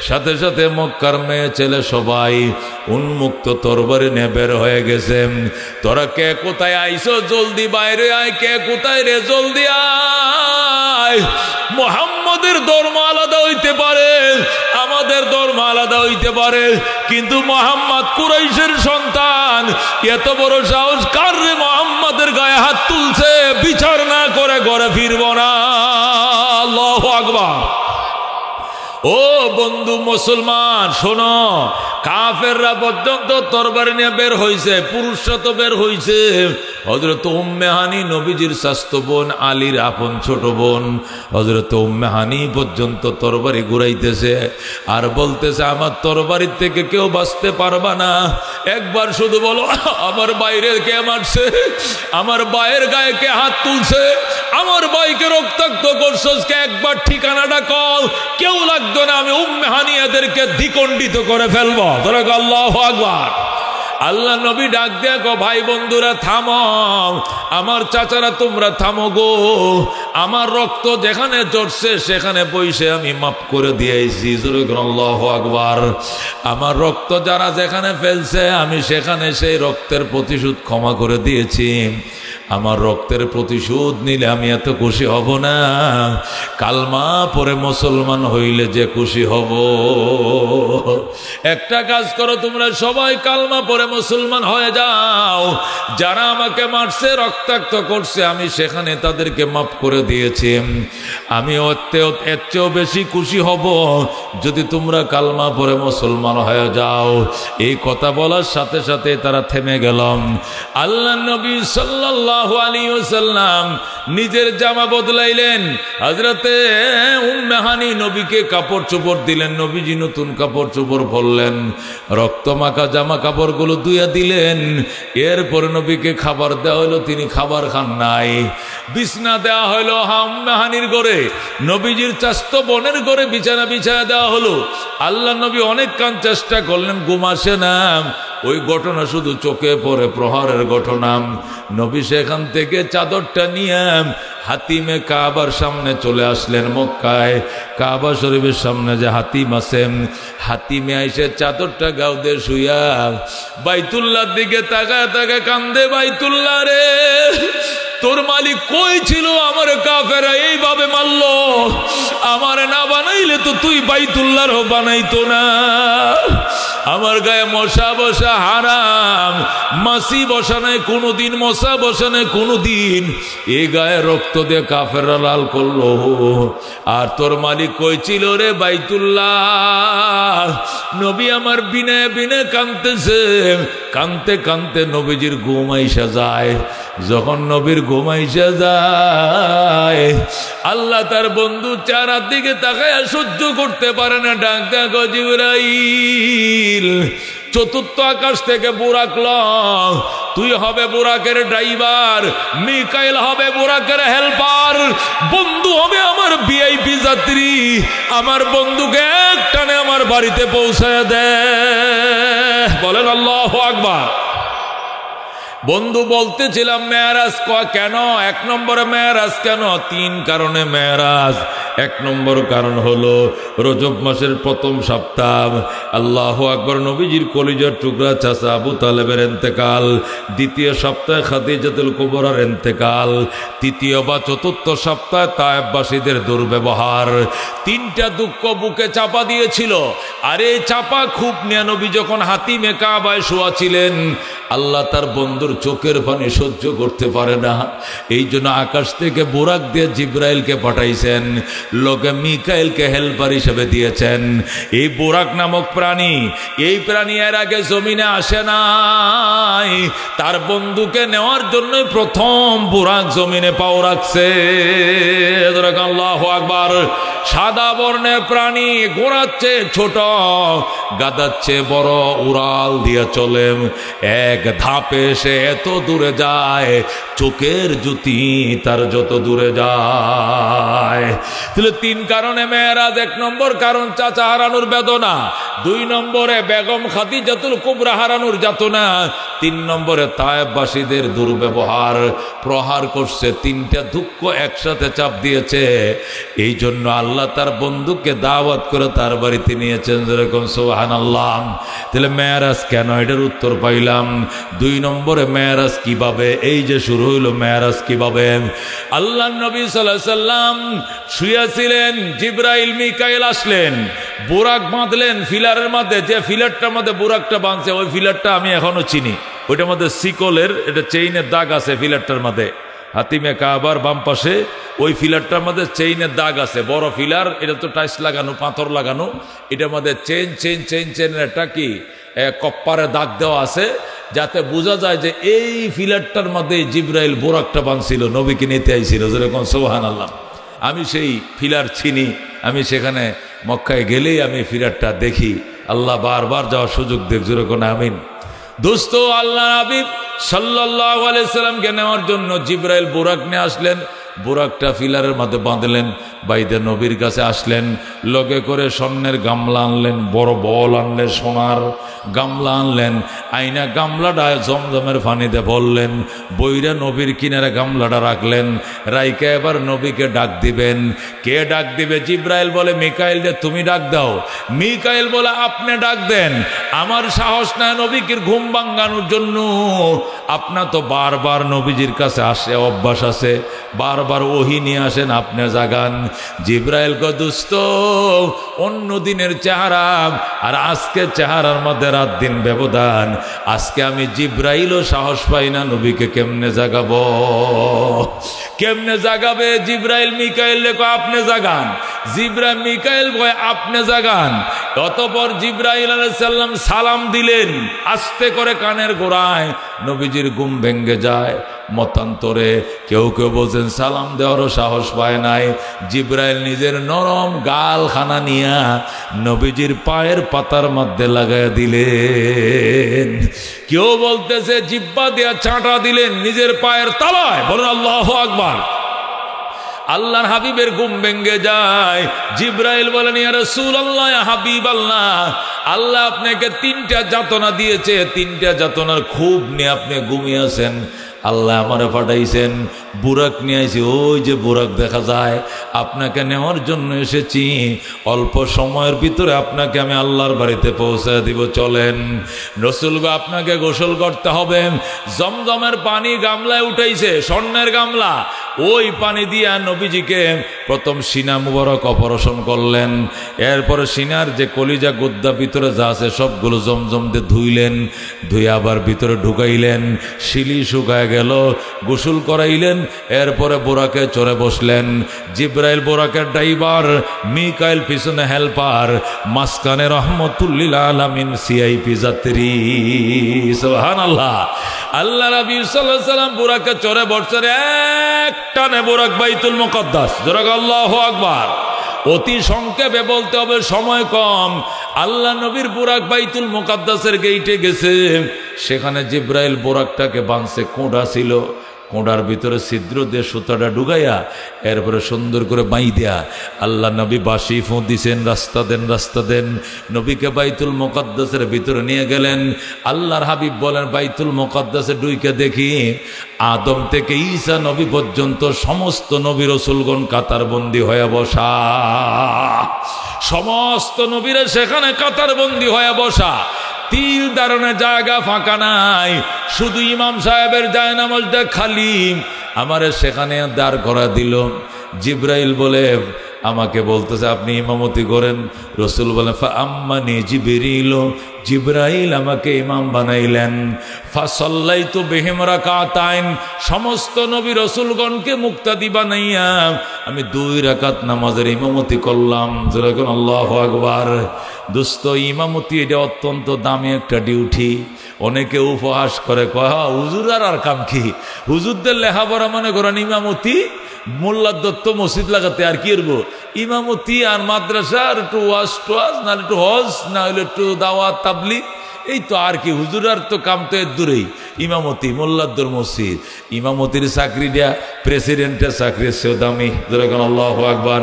সাথে সাথে মক্কার মেয়ে ছেলে সবাই উন্মুক্ত তরবারি নিয়ে বের হয়ে গেছে। তোরা কে কোথায় আইছো? জলদি বাইরে আয়। কে কোথায় রে? জলদি আয়। মুহাম্মদের ধর্ম আলাদা হইতে পারে, আমাদের ধর্ম আলাদা হইতে পারে, কিন্তু মুহাম্মদ কুরাইশের সন্তান। এত বড় সাহস কার রে? মুহাম্মদের গায়ে হাত তুলছে, বিচার না করে ঘরে ফিরব না। আল্লাহু আকবার। ও বন্ধু মুসলমান, শোনো, কাফেররা পর্যন্ত তরবারি নিয়ে বের হইছে, পুরুষরা তো বের হইছে, হযরত উম্মে হানি নবীজির শাস্তো বোন, আলীর আপন ছোট বোন। হযরত উম্মে হানি পর্যন্ত তরবারি ঘুরাইতেছে আর বলতেছে, আমার তরবারির থেকে কেউ বাঁচতে পারবা না। একবার শুধু বলো, আমার বাইরে কে মারছে, আমার ভাইয়ের গায়ে কে হাত তুলছে, আমার ভাইকে রক্তাক্ত করছস কে, একবার ঠিকানাটা কল। কেউ লাগতো না, আমি উম্মে হানি এদেরকে দ্বিখণ্ডিত করে ফেলবো। তোরা আল্লাহু আকবার। আল্লাহ নবী ডাক দেয়া গো, ভাই বন্ধুরা থামো, আমার চাচারা তোমরা থামো গো, আমার রক্ত যেখানে চড়ছে সেখানে বইসে আমি মাফ করে দিয়েছি। আল্লাহু আকবার। আমার রক্ত যারা যেখানে ফেলছে আমি সেখানে সেই রক্তের প্রতিশোধ ক্ষমা করে দিয়েছি। আমার রক্তের প্রতিশোধ নিলে আমি এত খুশি হব না, কালমা পরে মুসলমান হইলে যে খুশি হব। একটা কাজ করো, তোমরা সবাই কালমা পরে মুসলমান হয়ে যাও। যারা আমাকে মারছে, রক্তাক্ত করছে, আমি সেখানে তাদেরকে মাফ করে দিয়েছি। আমি এর চেয়েও বেশি খুশি হব যদি তোমরা কালমা পরে মুসলমান হয়ে যাও। এই কথা বলার সাথে সাথে তারা থেমে গেলাম। আল্লাহ নবী সাল্লাল্লাহু আলাইহি ওয়াসাল্লাম নিজের জামা বদলাইলেন। হযরতে উম্মে হানি নবীকে কাপড় চোপড় দিলেন, নবীজি নতুন কাপড় চোপড় পরলেন, রক্ত মাখা জামা কাপড়গুলো ধুইয়া দিলেন। এরপরে নবীকে খাবার দেওয়া হলো, তিনি খাবার খান নাই। বিছনা দেওয়া হলো উম্মে হানির ঘরে, নবীজির চাস্তো বোনের ঘরে বিছানা বিছায়া দেওয়া হলো। আল্লাহ নবী অনেক কান চেষ্টা করলেন, ঘুম আসে না। ওই ঘটনা শুধু চোখে পড়ে, প্রহরের ঘটনা। নবী সেখান থেকে চাদরটা নিয়ে হাতিমে কাবার সামনে চলে আসলেন। মক্কায় কাবা শরীফের সামনে যে হাতিম আছেন, হাতিমে আইসে চাদরটা গাও দিয়ে শুইয়া বাইতুল্লাহর দিকে তাকায় তাকায় কান্দে, বাইতুল্লাহ রে, তোর মালিক কই ছিল আমার কাফেরা এইভাবে মারলো, আমার না বানাইলে তো তুই বাইতুল্লাহর বানাইতো না। আমার গায়ে মশা বসা হারাম, মাছি বসা নাই কোনোদিন, মশা বসা নাই কোনোদিন, এ গায়ে রক্ত দিয়ে কাফেররা লাল করলো। আর তোর মালিক কই ছিল রে বাইতুল্লাহ। নবী আমার বিনে বিনে কাঁদতেছে, কাঁদতে কাঁদতে নবীজির ঘুম আইসা যায়। যখন নবীর ঘুম আইসা যায়, আল্লাহ তার বন্ধু চারার দিকে তাকায় সহ্য করতে পারে না, ডাক ডাক জিবরাইল, চতুর্থ আকাশ থেকে বুরাক ল, তুই হবে বুরাকের ড্রাইভার, মিকাইল হবে বুরাকের হেল্পার, বন্ধু হবে আমার ভিআইপি যাত্রী। আমার বন্ধুকে একটানে আমার বাড়িতে পৌঁছায় দে। বলেন আল্লাহু আকবার। বন্ধু বলতেছিলাম মেরাজ কেন, এক নম্বরে মেরাজ কেন? 3 কারণে মেরাজ। 1 নম্বর কারণ হলো রজব মাসের প্রথম সপ্তাহ, আল্লাহু আকবার, নবীজির কলিজার টুকরা চাচা আবু তালেবের ইন্তেকাল। 2য় সপ্তাহে খাদিজাতুল কুবরার ইন্তেকাল। 3য় বা 4র্থ সপ্তাহে তায়েফবাসীদের দুর্ব্যবহার। 3টা দুঃখ বুকে চাপা দিয়েছিল। আর এই চাপা খুব নিয়ে নবী যখন হাতিমে কাবায় শোয়া ছিলেন, আল্লাহ তার বন্ধুর চোখের পানি সহ্য করতে পারে না, এই জন্য আকাশ থেকে বুরাক দিয়ে জিব্রাইলকে পাঠাইছেন, লোকে মিকাইলকে হেল্পার হিসেবে দিয়েছেন। এই বুরাক নামক প্রাণী, এই প্রাণী এর আগে জমিনে আসে নাই, তার বন্ধুকে নেওয়ার জন্য প্রথম বুরাক জমিনে পাও রাখছে। আল্লাহু আকবার। সাদা বর্ণের প্রাণী, ঘোড়াচ্ছে ছোট, গাদাচ্ছে বড়, উড়াল দিয়ে চলে, এক ধাপে সে এত দূরে যায়, চোখের জ্যোতি তার যত দূরে যায়। তাহলে 3 কারণে মেরাজ। 1 নম্বর কারণ চাচা হারানোর বেদনা, 2 নম্বরে বেগম খাদিজাতুল কুবরা হারানোর যাতনা, 3 নম্বরে তায়েফবাসীদের দুর্ব্যবহার, প্রহার করছে। 3টা দুঃখ একসাথে চাপ দিয়েছে। এই জন্য আল্লাহ তার বন্ধুকে দাওয়াত করে তার বাড়িতে নিয়েছেন, যেরকম সুবহানাল্লাহ। তাহলে মেরাজ কেন, এটার উত্তর পাইলাম। 2 নম্বরে মেরাজ কিভাবে, এই যে শুরু হইল মেরাজ কিভাবে। আল্লাহ নবী সাল্লাল্লাহু আলাইহি সাল্লাম শুয়েছিলেন, জিবরাইল মিকাইল আসলেন, বুরাক বাঁধলেন ফিলারের মধ্যে। যে ফিলারটার মধ্যে বুরাকটা বাঁধছে, ওই ফিলারটা আমি এখনো চিনি, ওইটার মধ্যে শিকলের এটা চেইনের দাগ আছে ফিলারটার মধ্যে। হাতিমে কাবার বাম পাশে ওই ফিলারটার মধ্যে চেইনের দাগ আছে, বড় ফিলার, এটা তো টাইস লাগানো, পাথর লাগানো, এটার মধ্যে চেইনের একটা কি কপ্পারে দাগ দেওয়া আছে। যাতে বোঝা যায় যে এই ফিলারটার মধ্যে জিব্রাইল বোরাকটা বাঁধছিল, নবীকে নিতে আইছিল। যেরকম সুবহানাল্লাহ। আমি সেই ফিলার চিনি, আমি সেখানে মক্কায় গেলেই আমি ফিলারটা দেখি। আল্লাহ বারবার যাওয়ার সুযোগ দেখ, যেরকম আমিন। দোস্ত, আল্লাহ হাবিব সাল্লাল্লাহু আলাইহি সাল্লামকে নেওয়ার জন্য জিব্রাইল বোরাক নিয়ে আসলেন। বোরাকটা ফিলারের মধ্যে বাঁধলেন, বাইদে নবীর কাছে আসলেন। লগে করে স্বর্ণের গামলা আনলেন, বড় বল আনলেন, সোনার গামলা আনলেন। আইনা গামলাটা জমজমের পানিতে বললেন, বইরা নবীর কিনারে গামলাটা রাখলেন। রাইকা এবার নবীকে ডাক দিবেন। কে ডাক দিবে? জিব্রাইল বলে, মিকাইল যে তুমি ডাক দাও। মিকাইল বলে, আপনি ডাক দেন। আমার সাহস নাই নবীকে ঘুম ভাঙানোর জন্য। আপনার তো বারবার নবীজির কাছে আসে, অভ্যাস আছে, বারবার ওহী নিয়ে আসেন, আপনি জাগান। জিব্রাইল কয়, দোস্ত, অন্য দিনের চেহারা আর আজকের চেহারার মধ্যে রাত দিন ব্যবধান। আজকে আমি জিব্রাইলও সাহস পাই না, নবীকে কেমনে জাগাবো? কেমনে জাগাবে? জিব্রাইল মিকাইল কয়, আপনি জাগান। জিব্রাইল মিকাইল কয়, আপনি জাগান। অতঃপর জিব্রাইল আলাইহিস সালাম সালাম দিলেন আস্তে করে কানের গোড়ায়। নবীজির ঘুম ভেঙ্গে যায়। মতান্তরে কেউ কেউ বলছেন সালাম দেওয়ারও সাহস পায় নাই। জিব্রাইল নিজের নরম গাল খানা নিয়া নবীজির পায়ের পাতার মধ্যে লাগায় দিলেন। কেউ বলতেছে জিব্বা দিয়া চাঁটা দিলেন নিজের পায়ের তলায়। বলেন আল্লাহু আকবার। আল্লাহর হাবিবের ঘুম ভেঙ্গে যায়। জিব্রাইল বলেন, ইয়া রাসূলুল্লাহ, ইয়া হাবিবাল্লাহ, আল্লাহ আপনাকে 3টা যাতনা দিয়েছে, 3টা যাতনার খুব নিয়ে আপনি ঘুমিয়েছেন। আল্লাহ আমারে পাঠাইছেন, বুরাক নিয়ে আইছি। ওই যে বুরাক দেখা যায়, আপনাকে নেওয়ার জন্য এসেছি। অল্প সময়ের ভিতরে আপনাকে আমি আল্লাহর বাড়িতে পৌঁছে দিব, চলেন। রাসূল গো, আপনাকে গোসল করতে হবে। জমজমের পানি গামলায় উঠাইছে, স্বর্ণের গামলা। ওই পানি দিয়া নবীজিকে প্রথম সিনা মুবারক অপারেশন করলেন। এরপরে সিনার যে কলিজা গুদ্দা ভিতরে যা আছে সবগুলো জমজম দিয়ে ধুইলেন। ধুয়ে আবার ভিতরে ঢুকাইলেন। শিলি শুকায় গেল, গোসল করাইলেন। এরপরে বোরাকে চড়ে বসলেন। জিব্রাইল বোরাকের ড্রাইভার, মিকাইল পিছনে হেল্পার, মাঝখানে রহমতুল্লিল আলামিন সিআইপি যাত্রী। সুবহানাল্লাহ। আল্লাহ নবী সাল্লাল্লাহু আলাইহি সাল্লাম বোরাকে চড়ে বসছেন। এক টানে বোরাক বাইতুল মুকাদ্দাস। জোরে আল্লাহু আকবার। অতি সংক্ষেপে বলতে হবে, সময় কম। আল্লাহ নবীর বোরাক বাইতুল মুকাদ্দাসের গেইটে গেছে। সেখানে জিব্রাইল বোরাকটাকে বাঁধছে, কোঁড়া ছিল। কোঁড়ার ভিতরে ছিদ্র দিয়ে সুতাটা ঢুকাইয়া এরপরে সুন্দর করে বাই দেয়া আল্লাহ নবী বাঁশি ফোঁ দিছেন, রাস্তা দেন, রাস্তা দেন। নবীকে বাইতুল মুকাদ্দাসের ভিতরে নিয়ে গেলেন। আল্লাহর হাবিব বলেন, বাইতুল মুকাদ্দাসে ঢুইকে দেখি আদম থেকে ঈসা নবী পর্যন্ত সমস্ত নবী রাসূলগণ কাতারবন্দি হয়ে বসা। সমস্ত নবীরা সেখানে কাতারবন্দি হয়ে বসা। তিল দাঁড়ানোর জায়গা ফাঁকা নাই, শুধু ইমাম সাহেবের জায়নামাজটা খালি। আমারে সেখানে দাঁড় করা দিল। জিব্রাইল বলে, আমাকে বলতেছে আপনি ইমামতি করেন। রাসূল বলেন, ফাআম্মানি জিবরিল, জিব্রাইল আমাকে ইমাম বানাইলেন। ফাসাল্লাইতু বিহিম রাকাতাইন, সমস্ত নবী রাসূলগণকে মুক্তাদি বানাইয়া আমি 2 রাকাত নামাজের ইমামতি করলাম। যেরকম আল্লাহু আকবার। দোস্ত, ইমামতি এটা অত্যন্ত দামি একটা ডিউটি। অনেকে উপহাস করে, কয় হুজুর আর কাম কি? হুজুরদের লেখাপড়া মনে করেন ইমামতি, মোল্লা দত্ত মসজিদ লাগাতে আর কি করবো? ইমামতি আর মাদ্রাসা আর একটু ওয়াজ টোয়াজ, না একটু হজ, না হলে একটু দাওয়াত তাবলীগ, এই তো আর কি। হুজুর আর তো কাম তো এর দূরেই। ইমামতি মোল্লাদ্দর মসজিদ, ইমামতির চাকরি দেয়া প্রেসিডেন্টের চাকরির চেয়েও দামি। যেরকম আল্লাহু আকবার।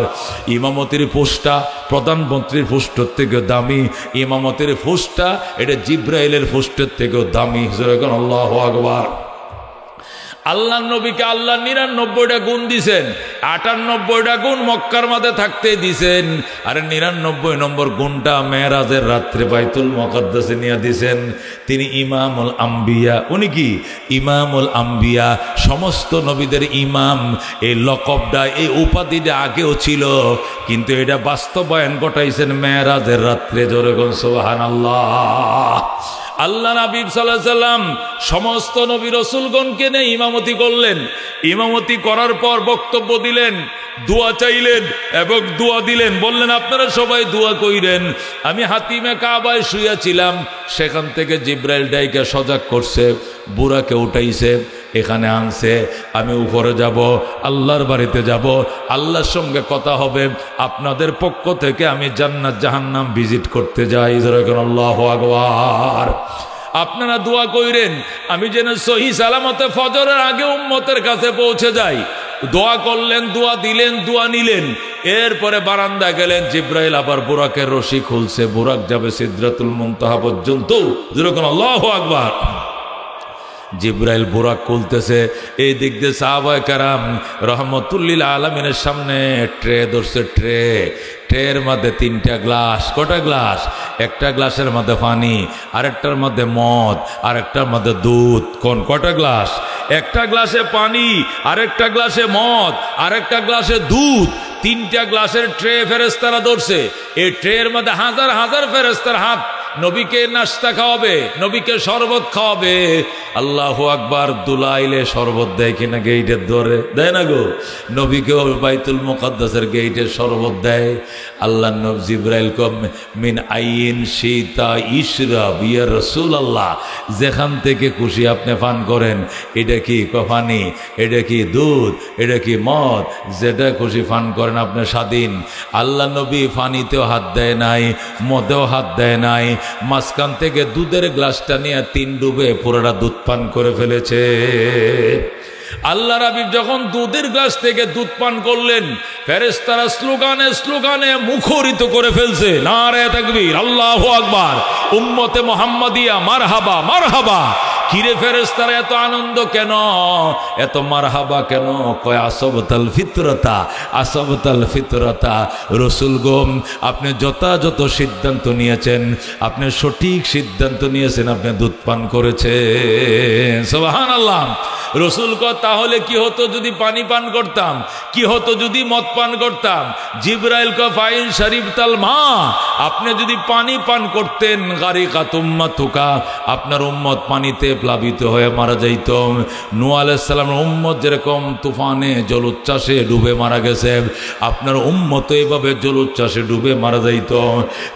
ইমামতির পোস্টটা প্রধানমন্ত্রীর পোস্টের থেকেও দামি। ইমামতির পোস্টটা এটা জিব্রাইলের পোস্টের থেকেও দামি। যেরকম আল্লাহু আকবার। আল্লাহ নবীকে আল্লাহ 99টা গুণ দিছেন। 98টা গুণ মক্কার মাঝে থাকতে দিছেন, আর 99 নম্বর গুণটা মেরাজের রাত্রে বাইতুল মুকাদ্দাসে নিয়ে দিছেন। তিনি ইমামুল আম্বিয়া। উনি কি? ইমামুল আম্বিয়া, সমস্ত নবীদের ইমাম। এই লকবটা, এই উপাধিটা আগেও ছিল, কিন্তু এটা বাস্তবায়ন ঘটাইছেন মেরাজের রাত্রে। জোরে বলুন সুবহানাল্লাহ। আল্লাহ নবী সাল্লাল্লাহু আলাইহি সাল্লাম সমস্ত নবী রাসূলগণকে নিয়ে ইমামতি করলেন। ইমামতি করার পর বক্তব্য দিলেন। দোয়া চাইলেন এবং দোয়া দিলেন, বললেন আপনারা সবাই দোয়া কইরেন। আমি হাতিমে কাবায় শুয়েছিলাম, সেখান থেকে জিব্রাইল ডাইকে সজাগ করছে, বুরাকে উঠাইছে, এখানে আনছে। আমি উপরে যাব, আল্লাহর বাড়িতে যাব, আল্লাহর সঙ্গে কথা হবে। আপনাদের পক্ষ থেকে আমি জান্নাত জাহান্নাম ভিজিট করতে যাই। আল্লাহু আকবার। আপনারা দোয়া কইরেন আমি যেন সহি সালামতে ফজরের আগে উম্মতের কাছে পৌঁছে যাই। দোয়া করলেন, দোয়া দিলেন, দোয়া নিলেন। এরপরে বারান্দা গেলেন, জিব্রাইল আবার বুরাকের রশি খুলছে, বুরাক যাবে সিদরাতুল মুনতাহা পর্যন্ত। যেরকম আল্লাহু আকবার। জিব্রাইল বুরাক খুলতেছে, এই দিক দিয়ে সাহাবায়ে কেরাম রহমতুল্লিল আলামিনের সামনে ট্রে ধরছে। ট্রের মধ্যে 3টা গ্লাস। কটা গ্লাস? একটা গ্লাসের মধ্যে পানি, আরেকটার মধ্যে মদ, আরেকটার মধ্যে দুধ। কটা গ্লাস? একটা গ্লাসে পানি, আরেকটা গ্লাসে মদ, আরেকটা গ্লাসে দুধ। 3টা গ্লাসের ট্রে ফেরেশতারা ধরছে। এই ট্রের মধ্যে হাজার হাজার ফেরেশতার হাত। নবীকে নাস্তা খাওয়াবে, নবীকে শরবত খাওয়াবে। আল্লাহু আকবার। দুলাইলে শরবত দেয় কিনা গেইটের ধরে? দেয় না গো। নবীকেও বাইতুল মুকাদ্দাসের গেইটের শরবত দেয়। আল্লাহ নবী জিব্রাইল কম মিন আইন শীতা ইশরাব ইয়া রাসূলুল্লাহ, যেখান থেকে খুশি আপনি পান করেন। এটা কি পানি, এটা কি দুধ, এটা কি মদ, যেটা খুশি পান করেন, আপনি স্বাধীন। আল্লাহ নবী পানিতেও হাত দেয় নাই, মদেও হাত দেয় নাই। মাঝখান থেকে দুধের গ্লাসটা নিয়ে 3 ডুবে পুরোটা দুধ পান করে ফেলেছে। আল্লাহর হাবিব যখন দুধের গ্লাস থেকে দুধ পান করলেন, ফেরেশতারা স্লোগানে স্লোগানে মুখরিত করে ফেলছে। নারে তাকবীর, আল্লাহু আকবার, উম্মতে মুহাম্মাদিয়া মারহাবা মারহাবা। কিরে ফেরেশতারা এত আনন্দ কেন, এত মারহাবা কেন? কয় আসবতাল ফিতরতা, আসবতাল ফিতরতা। রসুল গো, আপনি যথাযথ সিদ্ধান্ত নিয়েছেন, আপনি সঠিক সিদ্ধান্ত নিয়েছেন, আপনি দুধ পান করেছেন। সুবহানাল্লাহ। রসুল কয় তাহলে কি হতো যদি পানি পান করতাম, কি হতো যদি মদ পান করতাম? জিব্রাইল কয় ফাইন শরীফ তাল মা, আপনি যদি পানি পান করতেন গারিকাত উম্মাতুকা, আপনার উম্মত পানিতে প্লাবিত হয়ে মারা যাইত। নূহ আলাইহিস সালামের উম্মত যেরকম তুফানে জলোচ্ছ্বাসে ডুবে মারা গেছে, আপনার উম্মত এইভাবে জলোচ্ছ্বাসে ডুবে মারা যাইত।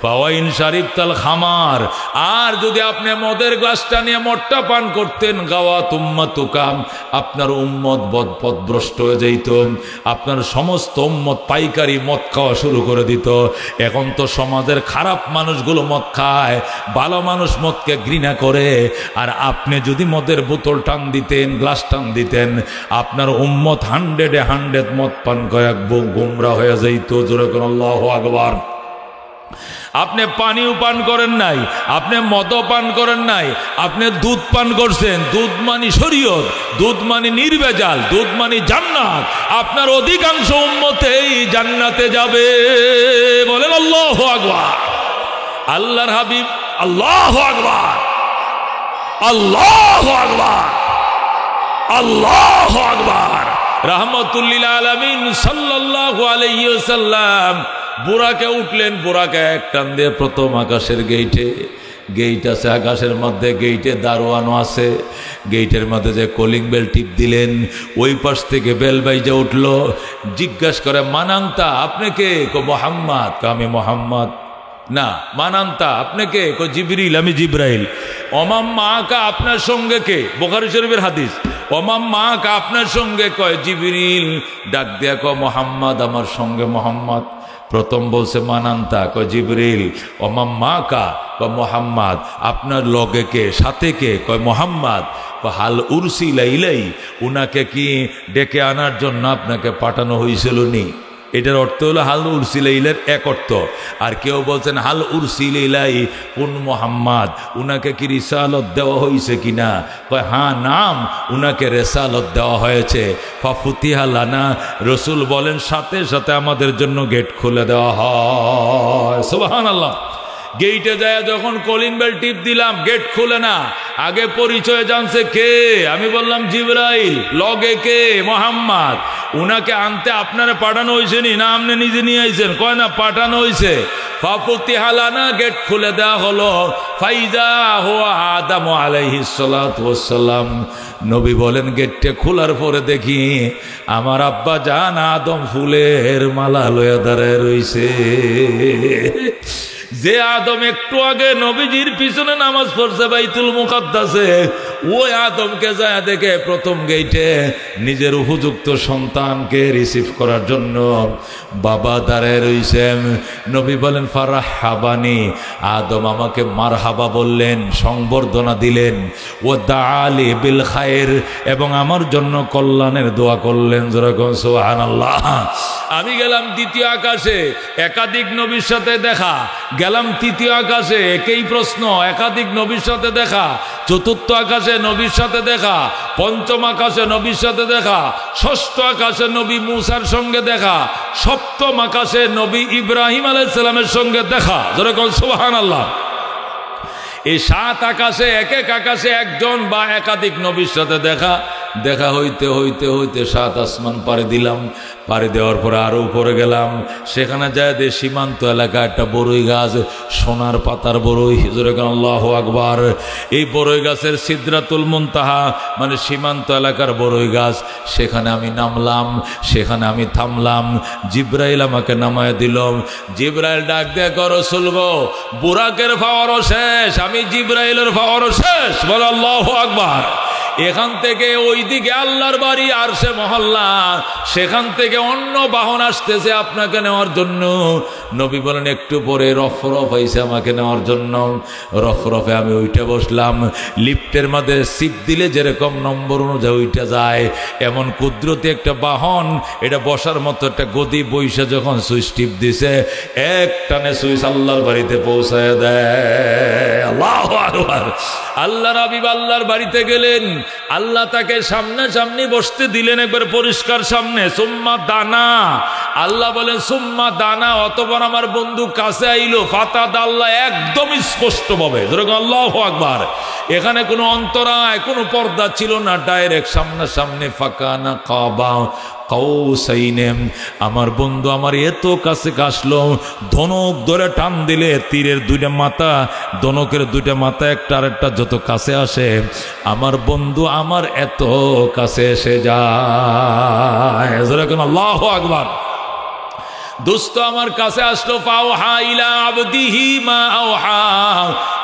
ফাওয়াইন শরীফ তাল খামার, আর যদি আপনি মদের গ্লাসটা নিয়ে মদটা পান করতেন গাওয়াত উম্মাতুকা, আপনার উম্মত পথভ্রষ্ট হয়ে যাইত। আপনার সমস্ত উম্মত পাইকারি মদ খাওয়া শুরু করে দিত। এখন তো সমাজের খারাপ মানুষগুলো মদ খায়, ভালো মানুষ মদকে ঘৃণা করে। আর আপনি যদি মদের বোতল টান দিতেন, গ্লাস টান দিতেন, আপনার উম্মত 100 মদ পান করে গুমরা হয়ে যাইত। জোরে করে আল্লাহু আকবার। আপনি পানিও পান করেন নাই, আপনি মদও পান করেন নাই, আপনি দুধ পান করছেন। দুধ মানে শরীয়ত, দুধ মানে নির্ভেজাল, দুধ মানে জান্নাত। আপনার অধিকাংশ উম্মতেই জান্নাতে যাবে। বলেন আল্লাহু আকবার। আল্লাহর হাবিব আল্লাহু আকবার, আল্লাহু আকবার, আল্লাহু আকবার। রাহমাতুল্লিল আলামিন সাল্লাল্লাহু আলাইহি ওয়াসাল্লাম বুরাকে উঠলেন। বুরাকে এক টান দিয়ে প্রথম আকাশের গেইট আছে আকাশের মধ্যে, গেইটে দারোয়ানও আছে। গেইটের মধ্যে যে কলিং বেল টিপ দিলেন, ওই পাশ থেকে বেল বাইজে উঠলো। জিজ্ঞাসা করে মানান্তা, আপনি কে? কো মোহাম্মদ। আমি মোহাম্মদ। না মানান্তা, আপনি কে? কো জিবরিল, আমি জিব্রাইল। ওমাম মা কা, আপনার সঙ্গে কে? বুখারী শরীফের হাদিস। ওমাম মা কা, আপনার সঙ্গে? কয় জিবরিল। ডাক দিয়া কয় মোহাম্মদ, আমার সঙ্গে মোহাম্মদ। প্রথম বলছে মানান্তা, কয় জিবরিল। ওমাম মা কা, কয় মোহাম্মদ। আপনার লগে কে, সাথে কে? কয় মোহাম্মদ। হাল উরসিলা ইলাই, উনাকে কি ডেকে আনার জন্য আপনাকে পাঠানো হয়েছিল নি? এটার অর্থ হলো হাল উরসিলাইলের এক অর্থ। আর কেউ বলছেন হাল উরসিলাই কোন মোহাম্মদ, উনাকে কি রিসালত দেওয়া হয়েছে কিনা? কয় হ্যাঁ, নাম উনাকে রেসালত দেওয়া হয়েছে। ফাফুতিহা লানা, রসুল বলেন সাথে সাথে আমাদের জন্য গেট খুলে দেওয়া হয়। সুবহানাল্লাহ। গেইটে যায় যখন কলিং বেল টিপ দিলাম, গেট খুলে না। আগে পরিচয় জানছে কে? আমি বললাম জিবরাইল। লগে কে? মোহাম্মদ। উনাকে আনতে আপনারা পাঠানো হয়েছে নি? না আপনি নিজে নিয়ে আইছেন? কয় না পাঠানো হয়েছে। ফাফুতিহা লানা, গেট খুলে দেওয়া হলো। ফাইজা হুয়া আদম আলাইহিস সালাতু ওয়াস সালাম। নবী বলেন গেটটা খোলার পরে দেখি আমার আব্বা জান আদম ফুলের মালা লয়া দাঁড়ায় রইছে। যে আদম একটু আগে নবীজির পিছনে নামাজ পড়ছে বাইতুল মুকাদ্দাসে, ওই আদমকে যায় দেখে প্রথম গেইটে নিজের উপযুক্ত সন্তানকে রিসিভ করার জন্য বাবা দাঁড়ায় রইছেন। নবী বলেন ফারহাবানি, আদম আমাকে মারহাবা বললেন, সংবর্ধনা দিলেন। ও দাআলি বিল খায়ের, এবং আমার জন্য কল্যাণের দোয়া করলেন। যেরকম সুবহানাল্লাহ। আমি গেলাম দ্বিতীয় আকাশে, একাধিক নবীর সাথে দেখা। গেলাম তৃতীয় আকাশে, একই প্রশ্ন, একাধিক নবীর সাথে দেখা। চতুর্থ আকাশে নবীর সাথে দেখা। পঞ্চম আকাশে নবীর সাথে দেখা। ষষ্ঠ আকাশে নবী মূসার সঙ্গে দেখা। সপ্তম আকাশে নবী ইব্রাহিম আলাইহিস সালামের সঙ্গে দেখা। যেরকম সুবহানাল্লাহ। এই 7 আকাশে, এক এক আকাশে একজন বা একাধিক নবীর সাথে দেখা। দেখা হইতে হইতে হইতে 7 আসমান পাড়ি দিলাম। পাড়ি দেওয়ার পরে আরো উপরে গেলাম। সেখানে যায় যে সীমান্ত এলাকা একটা বড়ই গাছ, সোনার পাতার বড়ই। যেরকম আল্লাহু আকবার। এই বড়ই গাছের সিদরাতুল মুনতাহা, মানে সীমান্ত এলাকার বড়ই গাছ। সেখানে আমি নামলাম, সেখানে আমি থামলাম। জিব্রাইল আমাকে নামায় দিল। জিব্রাইল ডাক দিয়ে কর রাসূল গো, বুরাকের পাওয়ারও শেষ, আমি জিব্রাইলের পাওয়ারও শেষ। বলো আল্লাহু আকবার। এখান থেকে ওইদিকে আল্লাহর বাড়ি আরশে মহল্লা, সেখান থেকে অন্য বাহন আসতেছে আপনাকে নেওয়ার জন্য। নবী বলেন একটু পরে রফরফ হয়েছে আমাকে নেওয়ার জন্য। রফরফে আমি ওইটা বসলাম। লিফটের মধ্যে সিট দিলে যেরকম নম্বর অনুযায়ী ওইটা যায়, এমন কুদরতি একটা বাহন, এটা বসার মতো একটা গদি, বইসা যখন সুইচ টিপ দিছে, এক টানে সুইচ আল্লাহর বাড়িতে পৌঁছায় দেয়। আল্লাহু আকবার। আল্লাহ হাবিব আল্লাহর বাড়িতে গেলেন, আল্লাহ তাকে সামনাসামনি বসতে দিলেন, একবার পরিষ্কার সামনে। সুম্মা দানা, আল্লাহ বলেন সুম্মা দানা, অতঃপর আমার বন্ধু কাছে আইলো। ফাতাদ, আল্লাহ একদম স্পষ্ট ভাবে। যেরকম আল্লাহু আকবার। এখানে কোনো অন্তরায়, কোনো পর্দা ছিল না, ডাইরেক্ট সামনাসামনি। ফাকানা কাবা কাউসাইনে, আমার বন্ধু আমার এত কাছে আসলো, ধনুক ধরে টান দিলে তীরের 2টা মাথা, ধনুকের 2টা মাথা একটা আরেকটা যত কাছে আসে, আমার বন্ধু আমার এত কাছে এসে যায়। যেরকম আল্লাহু আকবার। দোস্ত আমার কাছে আসলো। ফাওহা ইলা আবদিহি মা আওহা,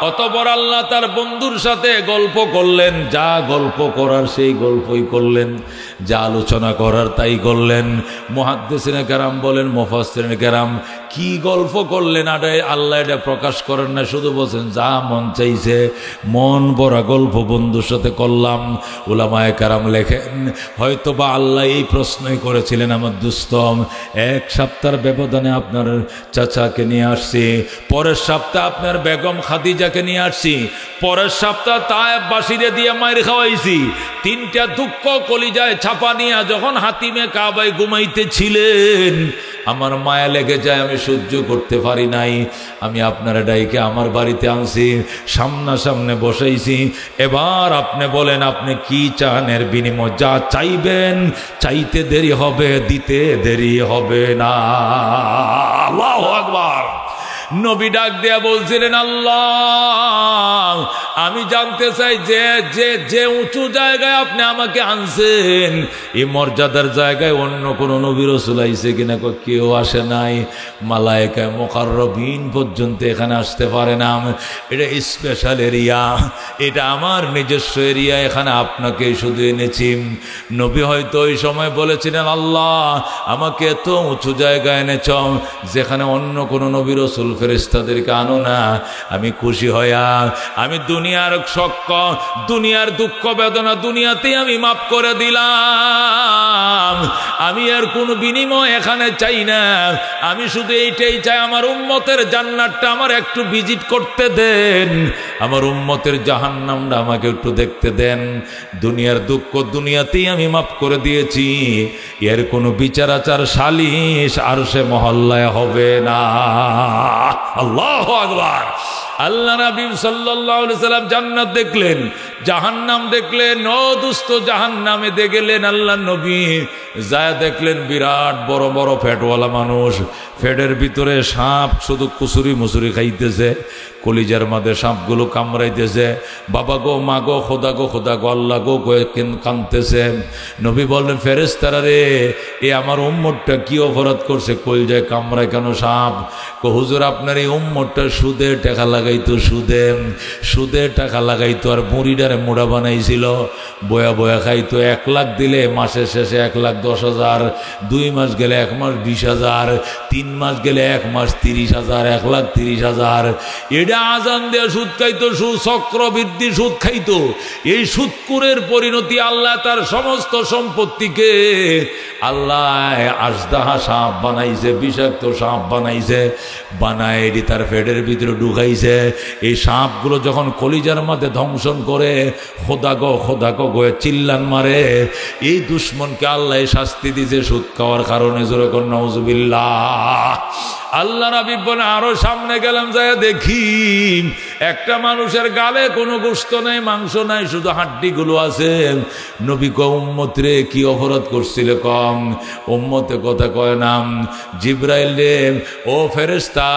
অতঃপর আল্লাহ তার বন্ধুর সাথে গল্প করলেন। যা গল্প করার সেই গল্পই করলেন, যা আলোচনা করার তাই করলেন। মুহাদ্দিসিনে কেরাম বলেন, মুফাসসিরিনে কেরাম, কি গল্প করলেন আল্লাহ এটা প্রকাশ করেন না, শুধু বলছেন যা মন চাইছে মন ভরা গল্প বন্ধুর সাথে করলাম। উলামায়ে কেরাম লেখেন, হয়তোবা আল্লাহ এই প্রশ্নই করেছিলেন, আমার দুস্তম 1 সপ্তাহের ব্যবধানে আপনার চাচাকে নিয়ে আসছি, পরের সপ্তাহে আপনার বেগম খাদিজাকে নিয়ে আসছি, পরের সপ্তাহ তায়েব বাসিরে দিয়ে মাইর খাওয়াইছি। 3টা দুঃখ কলিজায় ছাপা নিয়ে যখন হাতিমে কাবায় ঘুমাইতেছিলেন, আমার মায়া লেগে যায়, আমি সহ্য করতে পারি নাই। আমি আপনার ডাইকে আমার বাড়িতে আনছি, সামনাসামনে বসাইছি। এবার আপনি বলেন আপনি কি চান, এর বিনিময় যা চাইবেন, চাইতে দেরি হবে, দিতে দেরি হবে না। আল্লাহু আকবার। নবী ডাক দেয়া বলছিলেন, আল্লাহ আমি জানতে চাই যে যে যে উঁচু জায়গায় আপনি আমাকে আনছেন, এই মর্যাদার জায়গায় অন্য কোন নবী রাসূল আইছে কিনা? কেউ আসে নাই। মালায়েকা মুকাররবিন পর্যন্ত এখানে আসতে পারে না। এটা স্পেশাল এরিয়া, এটা আমার নিজস্ব এরিয়া, এখানে আপনাকে শুধু এনেছি। নবী হয়তো ওই সময় বলেছিলেন, আল্লাহ আমাকে এত উঁচু জায়গায় এনেছ যেখানে অন্য কোন নবী রাসূল ফেরেশতাদেরকে আনো না। আমি খুশি হইয়া, আমি দুনিয়ার শোক, দুনিয়ার দুঃখ বেদনা দুনিয়াতেই আমি মাফ করে দিলাম। আমি আর কোনো বিনিময় এখানে চাই না। আমি শুধু এইটাই চাই, আমার উম্মতের জান্নাতটা আমার একটু ভিজিট করতে দেন, আমার উম্মতের জাহান্নামটা আমাকে একটু দেখতে দেন। দুনিয়ার দুঃখ দুনিয়াতেই আমি মাফ করে দিয়েছি, এর কোনো বিচার আচার সালিশ আরশে মহল্লায় হবে না। আল্লাহু আকবার। আল্লাহ নবী সাল্লাল্লাহু আলাইহি সাল্লাম জান্নাত দেখলেন, জাহান্নাম দেখলেন। ও দোস্ত, জাহান্নামে গেলেন আল্লাহ নবী, যায় দেখলেন বিরাট বড় বড় ফ্যাটওয়ালা মানুষ, ফ্যাটের ভিতরে সাপ শুধু কুসুরি মুসুরি খাইতেছে, কলিজার মাঝে সাপগুলো কামড়াইতেছে। বাবা গো, মা গো, খোদা গো, খোদা গো, আল্লাহ গো কাঁদতেছে। নবী বললেন, ফেরেশতারা রে, এ আমার উম্মতটা কি অপরাধ করছে, কলিজায় কামড়ায় কেন সাপ? হুজুর, আপনার এই উম্মতটা সুদে টাকা লাগাইতো, সুদে টাকা লাগাইতো, আর মুড়িডারে মোড়া বানাইছিল, বয়া বয়া খাইতো। 1 লাখ দিলে মাসের শেষে 1,10,000, 2 মাস গেলে 1 মাস 20,000, 3 মাস গেলে 1 মাস 30,000, 1,30,000। এটা আজান দেয়া সুদ খাইতো, চক্রবৃদ্ধি সুদ খাইতো। এই সুদকুরের পরিণতি আল্লাহ তার সমস্ত সম্পত্তিকে আল্লাহ আজদাহা সাপ বানাইছে, বিষাক্ত সাপ বানাইছে, বানায় এটি তার পেটের ভিতরে ঢুকাইছে। এই সাপগুলো যখন কলিজার মধ্যে ধ্বংসন করে খোদা গো গয়ে চিল্লান মারে, এই দুশ্মনকে আল্লাহ শাস্তি দিয়েছে সুদ খাওয়ার কারণে। জোরে কর নাউজুবিল্লাহ। আল্লাহ নবী বলেন, আরো সামনে গেলাম, যায় দেখি একটা মানুষের গালে কোনো গোশত নাই, মাংস নাই, শুধু হাড্ডিগুলো আছে। নবী কয়, উম্মত রে, কি অপরাধ করছিল? কম উম্মতে কথা কয় নাম। জিব্রাইল রে, ও ফেরেশতা,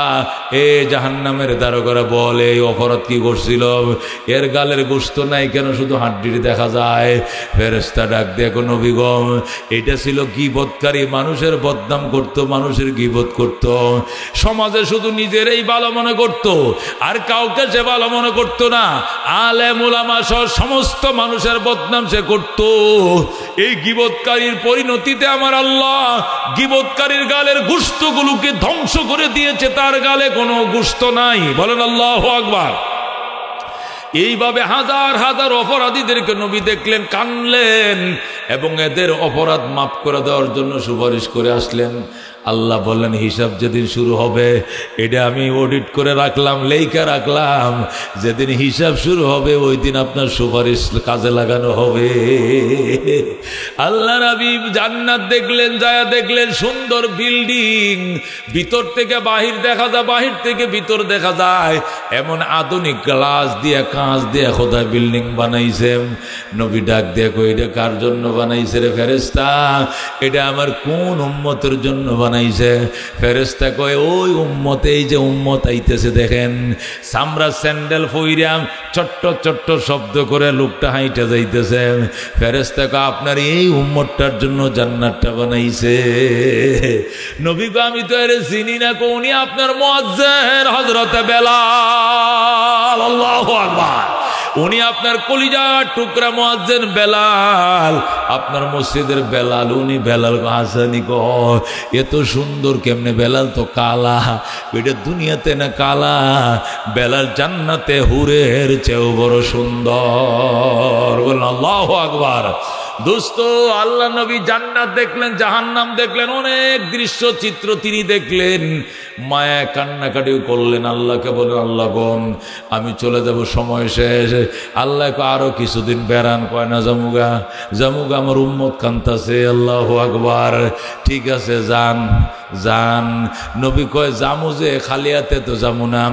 এ জাহান্নামের দারোগারা বল, এই অপরাধ কি করছিল? এর গালের গোশত নাই কেন, শুধু হাড্ডির দেখা যায়। ফেরেশতা ডাক দেখো, নবী গো, এটা ছিল গীবতকারী, মানুষের বদনাম করত, মানুষের গীবত করত, সমাজে শুধু নিজেরই ভালো মনে করত, আর কাউকে সে ভালো মনে করত না। আলেম উলামা সহ সমস্ত মানুষের বদনাম সে করত। এই গীবতকারীর পরিণতিতে আমার আল্লাহ গীবতকারীর গালের গোশতগুলোকে ধ্বংস করে দিয়েছে, তার গালে কোনো গোশত নাই। বলেন আল্লাহু আকবার। এইভাবে হাজার হাজার অপরাধীদেরকে নবী দেখলেন, কানলেন, এবং এদের অপরাধ মাফ করে দেওয়ার জন্য সুপারিশ করে আসলেন। আল্লাহ বললেন, হিসাব যেদিন শুরু হবে, এটা আমি অডিট করে রাখলাম, লেখা রাখলাম, যেদিন হিসাব শুরু হবে ওই দিন আপনার সুপারিশ কাজে লাগানো হবে। আল্লাহ নবী জান্নাত দেখলেন, যায় দেখলেন সুন্দর বিল্ডিং, ভিতর থেকে বাহির দেখা যায়, বাহির থেকে ভিতর দেখা যায়, এমন আধুনিক গ্লাস দিয়ে কাঁচ দিয়ে খোদা বিল্ডিং বানাইছে। নবী ডাক দেখো, এটা কার জন্য বানাইছে রে ফেরেশতা? এটা আমার কোন উম্মতের জন্য বানাইছে? ফেরেশতা কয়, ওই উম্মত, এই যে উম্মত আইতেছে দেখেন, চামড়া স্যান্ডেল পইরা ছোট্ট ছোট্ট শব্দ করে লোকটা হাইটা যাইতেছে। ফেরেশতা কয়, আপনার এই উম্মতটার জন্য জান্নাতটা বানাইছে। নবী কয়, আমি তো এর চিনি না। কোনি? আপনার মুয়াজ্জিন হযরত বেলাল। আল্লাহু আকবার। উনি আপনার কলিজার টুকরা মুয়াজ্জিন বেলাল, আপনার মসজিদের বেলাল। উনি বেলাল হাসানি কয়, এত সুন্দর কেমনে? বেলাল তো কালা। এটা দুনিয়াতে না কালা, বেলাল জান্নাতে হুরের চেয়েও বড় সুন্দর। বলুন আল্লাহু আকবার। দোস্ত, আল্লাহ নবী জান্নাত দেখলেন, জাহান্নাম দেখলেন, অনেক দৃশ্য চিত্র তিনি দেখলেন, মায়া কান্নাকাটিও করলেন। আল্লাহকে বলেন, আল্লাহ গন, আমি চলে যাব, সময় শেষ। আল্লাহকে আরো কিছুদিন বেড়ান। কয় না, জামুগা, আমার উম্মত কান্তাছে। আল্লাহু আকবার। ঠিক আছে, যান যান। নবী কয়, জামু যে, খালি হাতে তো যামু না,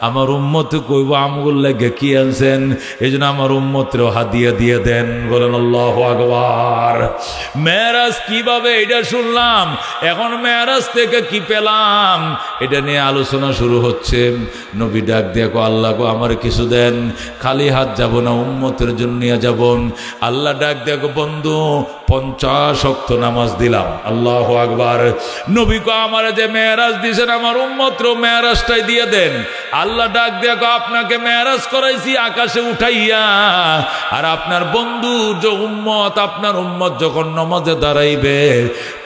আমার উম্মত কইব আমগুল লাগে কি আনছেন, এই জন্য আমার উম্মতরেও হাদিয়া দিয়ে দেন। বলেন আল্লাহু আকবার। মেরাজ কিভাবে, এটা শুনলাম, এখন মেরাজ থেকে কি পেলাম, এটা নিয়ে আলোচনা শুরু হচ্ছে। নবী ডাক দেখো, আল্লাহ গো, আমার কিছু দেন, খালি হাত যাব না, উম্মতের জন্য নিয়ে যাব। আল্লাহ ডাক দেখো, বন্ধু, 50 ওয়াক্ত নামাজ দিলাম। আল্লাহু আকবার। নবী কো, আমার যে মেরাজ দিয়েছেন, আমার উম্মতরও মেরাজটাই দিয়ে দেন। আল্লাহ ডাক দেখো, আপনাকে মেরাজ করাইছি আকাশে উঠাইয়া, আর আপনার বন্ধু যে উম্মত, আপনার উম্মত যখন নামাজে দাঁড়াইবে,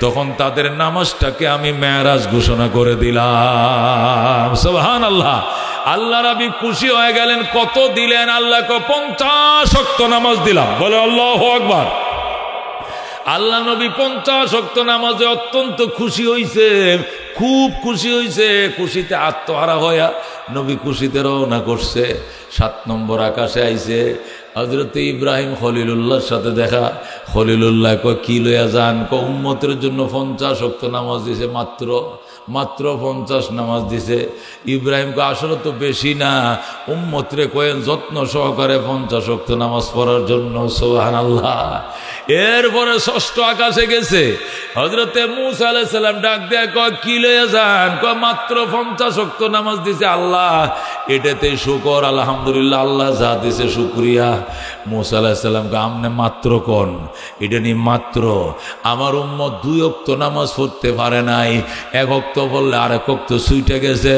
তখন তাদের নামাজটাকে আমি মেরাজ ঘোষণা করে দিলাম। সুবহানাল্লাহ। আল্লাহ নবী খুশি হয়ে গেলেন। কত দিলেন? আল্লাহ কো, 50 ওয়াক্ত নামাজ দিলাম। বলে আল্লাহু আকবার। আল্লাহ নবী 50 ওয়াক্ত নামাজে অত্যন্ত খুশি হইছে, খুব খুশি হইছে। খুশিতে আত্মহারা হইয়া নবী খুশিতে রওনা করছে। 7 নম্বর আকাশে আইছে, হযরত ইব্রাহিম খলিলুল্লাহর সাথে দেখা। খলিলুল্লাহ কয়, কি লইয়া যান? উম্মতের জন্য 50 ওয়াক্ত নামাজ দিছে মাত্র। মাত্র 50 নামাজ দিছে। ইব্রাহিমকে আসলে তো বেশি না, উম্মতরে কয়েন যত্ন সহকারে 50 ওয়াক্ত নামাজ পড়ার জন্য। সুবহানাল্লাহ। এরপরে ষষ্ঠ আকাশে গেছে, হযরতে মূসা আলাইহিস সালাম ডাক দেয়া কয় কি লয়ে যান? কয় মাত্র 50 ওয়াক্ত নামাজ দিছে আল্লাহ, এটাতে শুকর, আলহামদুলিল্লাহ, আল্লাহ যা দিছে শুকরিয়া। মূসা আলাইহিস সালামকে আমনে মাত্র কোন, এটা নি মাত্র। আমার উম্মত 2 ওয়াক্ত নামাজ পড়তে পারে নাই, 1 ওয়াক্ত পড়লে আরেক ওয়াক্ত ছুটে গেছে,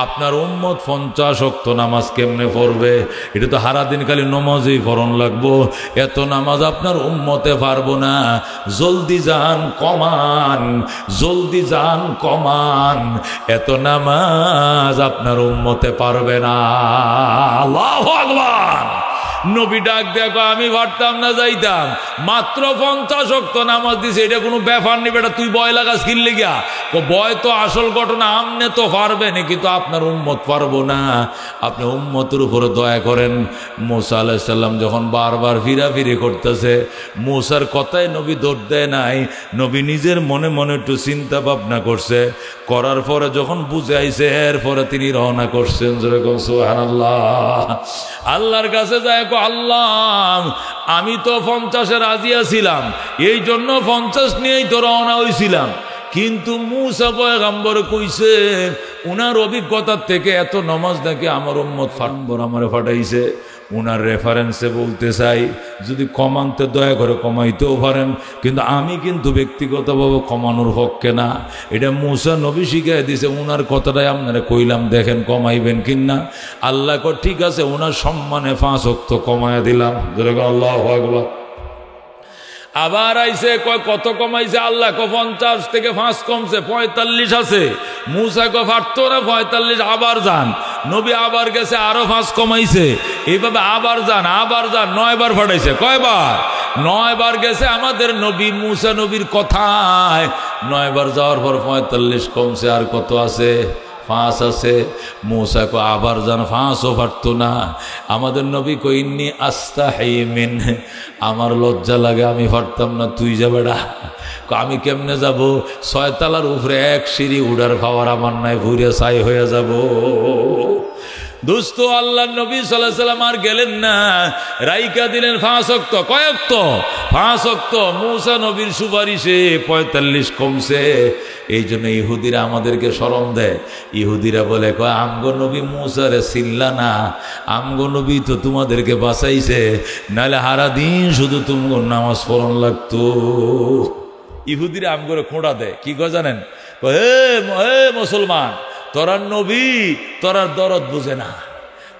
আপনার উম্মত 50 ওয়াক্ত নামাজ কেমনে পড়বে? এটা তো সারা দিন খালি নামাজই পড়ন লাগবো, এত নামাজ আপনার উম্মতে পারবো না। জলদি যান, কমান, জলদি যান, কমান, এত নামাজ আপনার উম্মতে পারবে না। আল্লাহু আকবার। নবী ডাক দেখো, আমি পারতাম না, যাইতাম, মাত্র 50 ওয়াক্ত নামাজ দিছে, এটা কোনো ব্যাপার নেই বেটা, তুই ভয় লাগাস কিনলে গিয়া? ভয় তো আসল ঘটনা, আমনে তো পারবেন কিন্তু আপনার উম্মত পারবো না, আপনি উম্মতের উপরে দয়া করেন। মূসা আলাইহিস সালাম যখন বারবার ফিরাফিরি করতেছে, মূসার কথায় নবী দৌড় দেয় নাই, নবী নিজের মনে মনে একটু চিন্তা ভাবনা করছে, করার পরে যখন বুঝে আইছে, এরপরে তিনি রওনা করছেন। যেরকম সুবহানাল্লাহ। আল্লাহর কাছে যায়, আল্লাহ আমি তো 50-এ রাজি আছিলাম, এই জন্য 50 নিয়েই তো রওনা হয়েছিলাম, কিন্তু মূসা পয়গম্বর কইছে উনার অভিজ্ঞতার থেকে এত নামাজ নাকি আমার উম্মত ফাটবর আমারে ফাটাইছে। উনার রেফারেন্সে বলতে চাই, যদি কমানতে দয়া করে কমাইতেও পারেন, কিন্তু আমি কিন্তু ব্যক্তিগতভাবে কমানোর পক্ষে না। এটা মূসা নবী শিখাই দিছে, উনার কথাটাই আপনারা কইলাম, দেখেন কমাইবেন কিনা। আল্লাহ কয় ঠিক আছে, উনার সম্মানে 5 ওয়াক্ত কমায়া দিলাম। আল্লাহু আকবার। আবার আইছে, কয় কত কমাইছে? আল্লাহ কয় 50 থেকে 5 কমছে, 45 আছে। মূসা কয় পারতো না 45, আবার যান। নবী আবার গেছে, আরো 5 কমাইছে, এইভাবে আবার যান, আবার যান, 9 বার ফাটাইছে। কয়বার? 9 বার গেছে আমাদের নবী মূসা নবীর কথায়। 9 বার যাওয়ার পর 45 কমছে, আর কত আছে? 5 আছে। মূসা কো আবার যান, 5ও পারতো না। আমাদের নবী কই ইন্নী আস্তাহি মিন, আমার লজ্জা লাগে, আমি পারতাম না, তুই যা বেড়া। আমি কেমনে যাব? 6 তলার উপরে 1 সিঁড়ি উড়ার পাওয়ার আমার নাই, ঘুরে ছাই হয়ে যাব। দোস্ত, আল্লাহ নবী সাল্লাল্লাহু আলাইহি সাল্লাম আর গেলেন না, রাইকা দিলেন 5 ওয়াক্ত। কয় ওয়াক্ত? 5 ওয়াক্ত। মূসা নবীর সুপারিশে 45 কমছে। এই জন্য ইহুদিরা আমাদেরকে শরম দেয়। ইহুদিরা বলে, কয় আমগো নবী মূসারে চিল্লা না, আমগো নবী তো তোমাদেরকে বাঁচাইছে, নাহলে সারা দিন শুধু তুমগো নামাজ পড়ন লাগতো। ইহুদিরা আমগরে খোঁড়া দেয়, কি কয় জানেন? হে মুসলমান, তোরার নবী তোরার দরদ বুঝে না,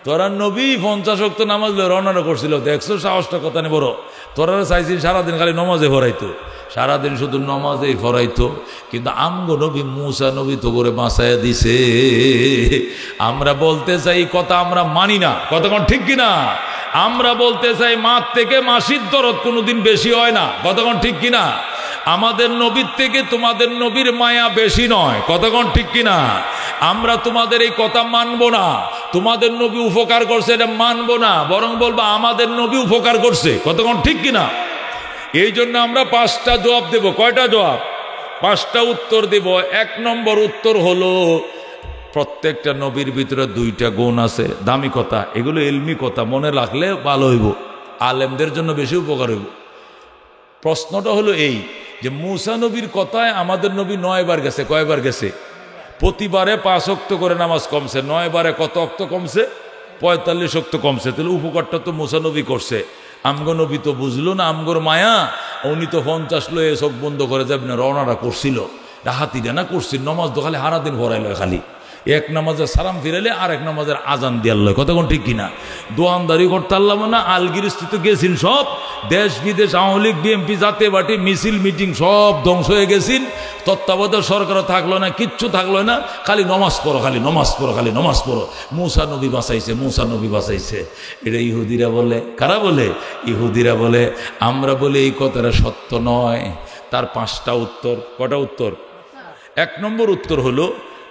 তোরার নবী 50 ওয়াক্ত নামাজ রওনা করছিল, দেখছো সাহসটা কথা নেই বড়। তোরা চাইছি সারাদিন খালি নমাজে ভরাইতো, সারাদিন শুধু নমাজেই ভরাইতো, কিন্তু আমগো নবী মূসা নবী তো করে বাঁচাইয়া দিছে। আমরা বলতে চাই কথা আমরা মানি না, কতক্ষণ ঠিক কিনা? আমরা বলতে চাই মার থেকে মাসির দরদ কোনোদিন বেশি হয় না, কতক্ষণ ঠিক কিনা? আমাদের নবীর থেকে তোমাদের নবীর মায়া বেশি নয়, কতক্ষণ ঠিক কিনা? আমরা তোমাদের এই কথা মানবো না, তোমাদের নবী উপকার করছে এটা মানবো না, বরং বলবো আমাদের নবী উপকার করছে, কতক্ষণ ঠিক কিনা? এই জন্য আমরা 5টা জবাব দেব। কয়টা জবাব? 5টা উত্তর দেব। 1 নম্বর উত্তর হলো, প্রত্যেকটা নবীর ভিতরে 2টা গুণ আছে। দামি কথা, এগুলো ইলমি কথা, মনে রাখলে ভালো হইব, আলেমদের জন্য বেশি উপকার হইব। প্রশ্নটা হলো এই যে মূসা নবীর কথায় আমাদের নবী 9 বার গেছে। কয়বার গেছে? প্রতিবারে 5 ওয়াক্ত করে নামাজ কমছে, 9 বারে কত ওয়াক্ত কমছে? 45 ওয়াক্ত কমছে। তাহলে উপকারটা তো মূসা নবী করছে, আমগো নবী তো বুঝলো না আমগোর মায়া, উনি তো 50 লয়ে চোখ বন্ধ করে যাবেন না, রওনাটা করছিল, ডাহাতিটা না করছিল, নমাজ তো খালি সারা দিন ভরাইল, খালি এক নামাজের সালাম ফিরাইলে আর এক নামাজের আজান দিয়াল, কতক্ষণ ঠিক কিনা? দোয়ানদারি করতে আল্লাহ না, আলগিরিস্তি তো গেছেন সব, দেশ বিদেশ আওয়ামী লীগ বিএনপি জাতীয় পার্টি মিছিল মিটিং সব ধ্বংস হয়ে গেছেন, তত্ত্বাবধায়ক সরকারও থাকলো না, কিচ্ছু থাকলো না, খালি নমাজ পড়ো, খালি নমাজ পড়ো, খালি নমাজ পড়ো, মূসা নবী বাঁচাইছে, মূসা নবী বাঁচাইছে। এটা ইহুদিরা বলে। কারা বলে? ইহুদিরা বলে। আমরা বলি এই কথাটা সত্য নয়। তার 5টা উত্তর। কটা উত্তর? 1 নম্বর উত্তর হলো,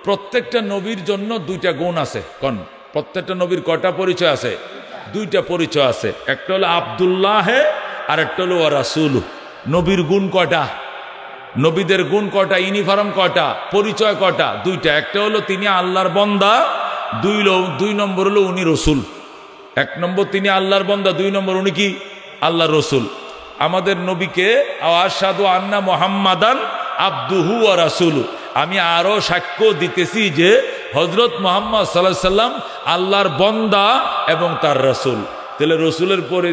প্রত্যেকটা নবীর জন্য 2টা গুণ আছে। কোন? প্রত্যেকটা নবীর কয়টা পরিচয় আছে? 2টা পরিচয় আছে। একটা হলো আব্দুল্লাহ আর একটা হলো রাসূল। নবীর গুণ কয়টা? নবীদের গুণ কয়টা, ইউনিফর্ম কয়টা, পরিচয় কয়টা? দুইটা। একটা হলো তিনি আল্লাহর বান্দা, দুই নম্বর হলো উনি রসুল। এক নম্বর তিনি আল্লাহর বান্দা, দুই নম্বর উনি কি আল্লাহর রসুল। আমাদের নবীকে আশহাদু আন্না মুহাম্মাদান আবদুহু ওয়া রাসূলু, আমি আরো সাক্ষ্য দিতেছি যে হযরত মুহাম্মদ সাল্লাল্লাহু আলাইহি সাল্লাম আল্লাহর বান্দা এবং তার রাসূল। তাহলে রসুলের পরে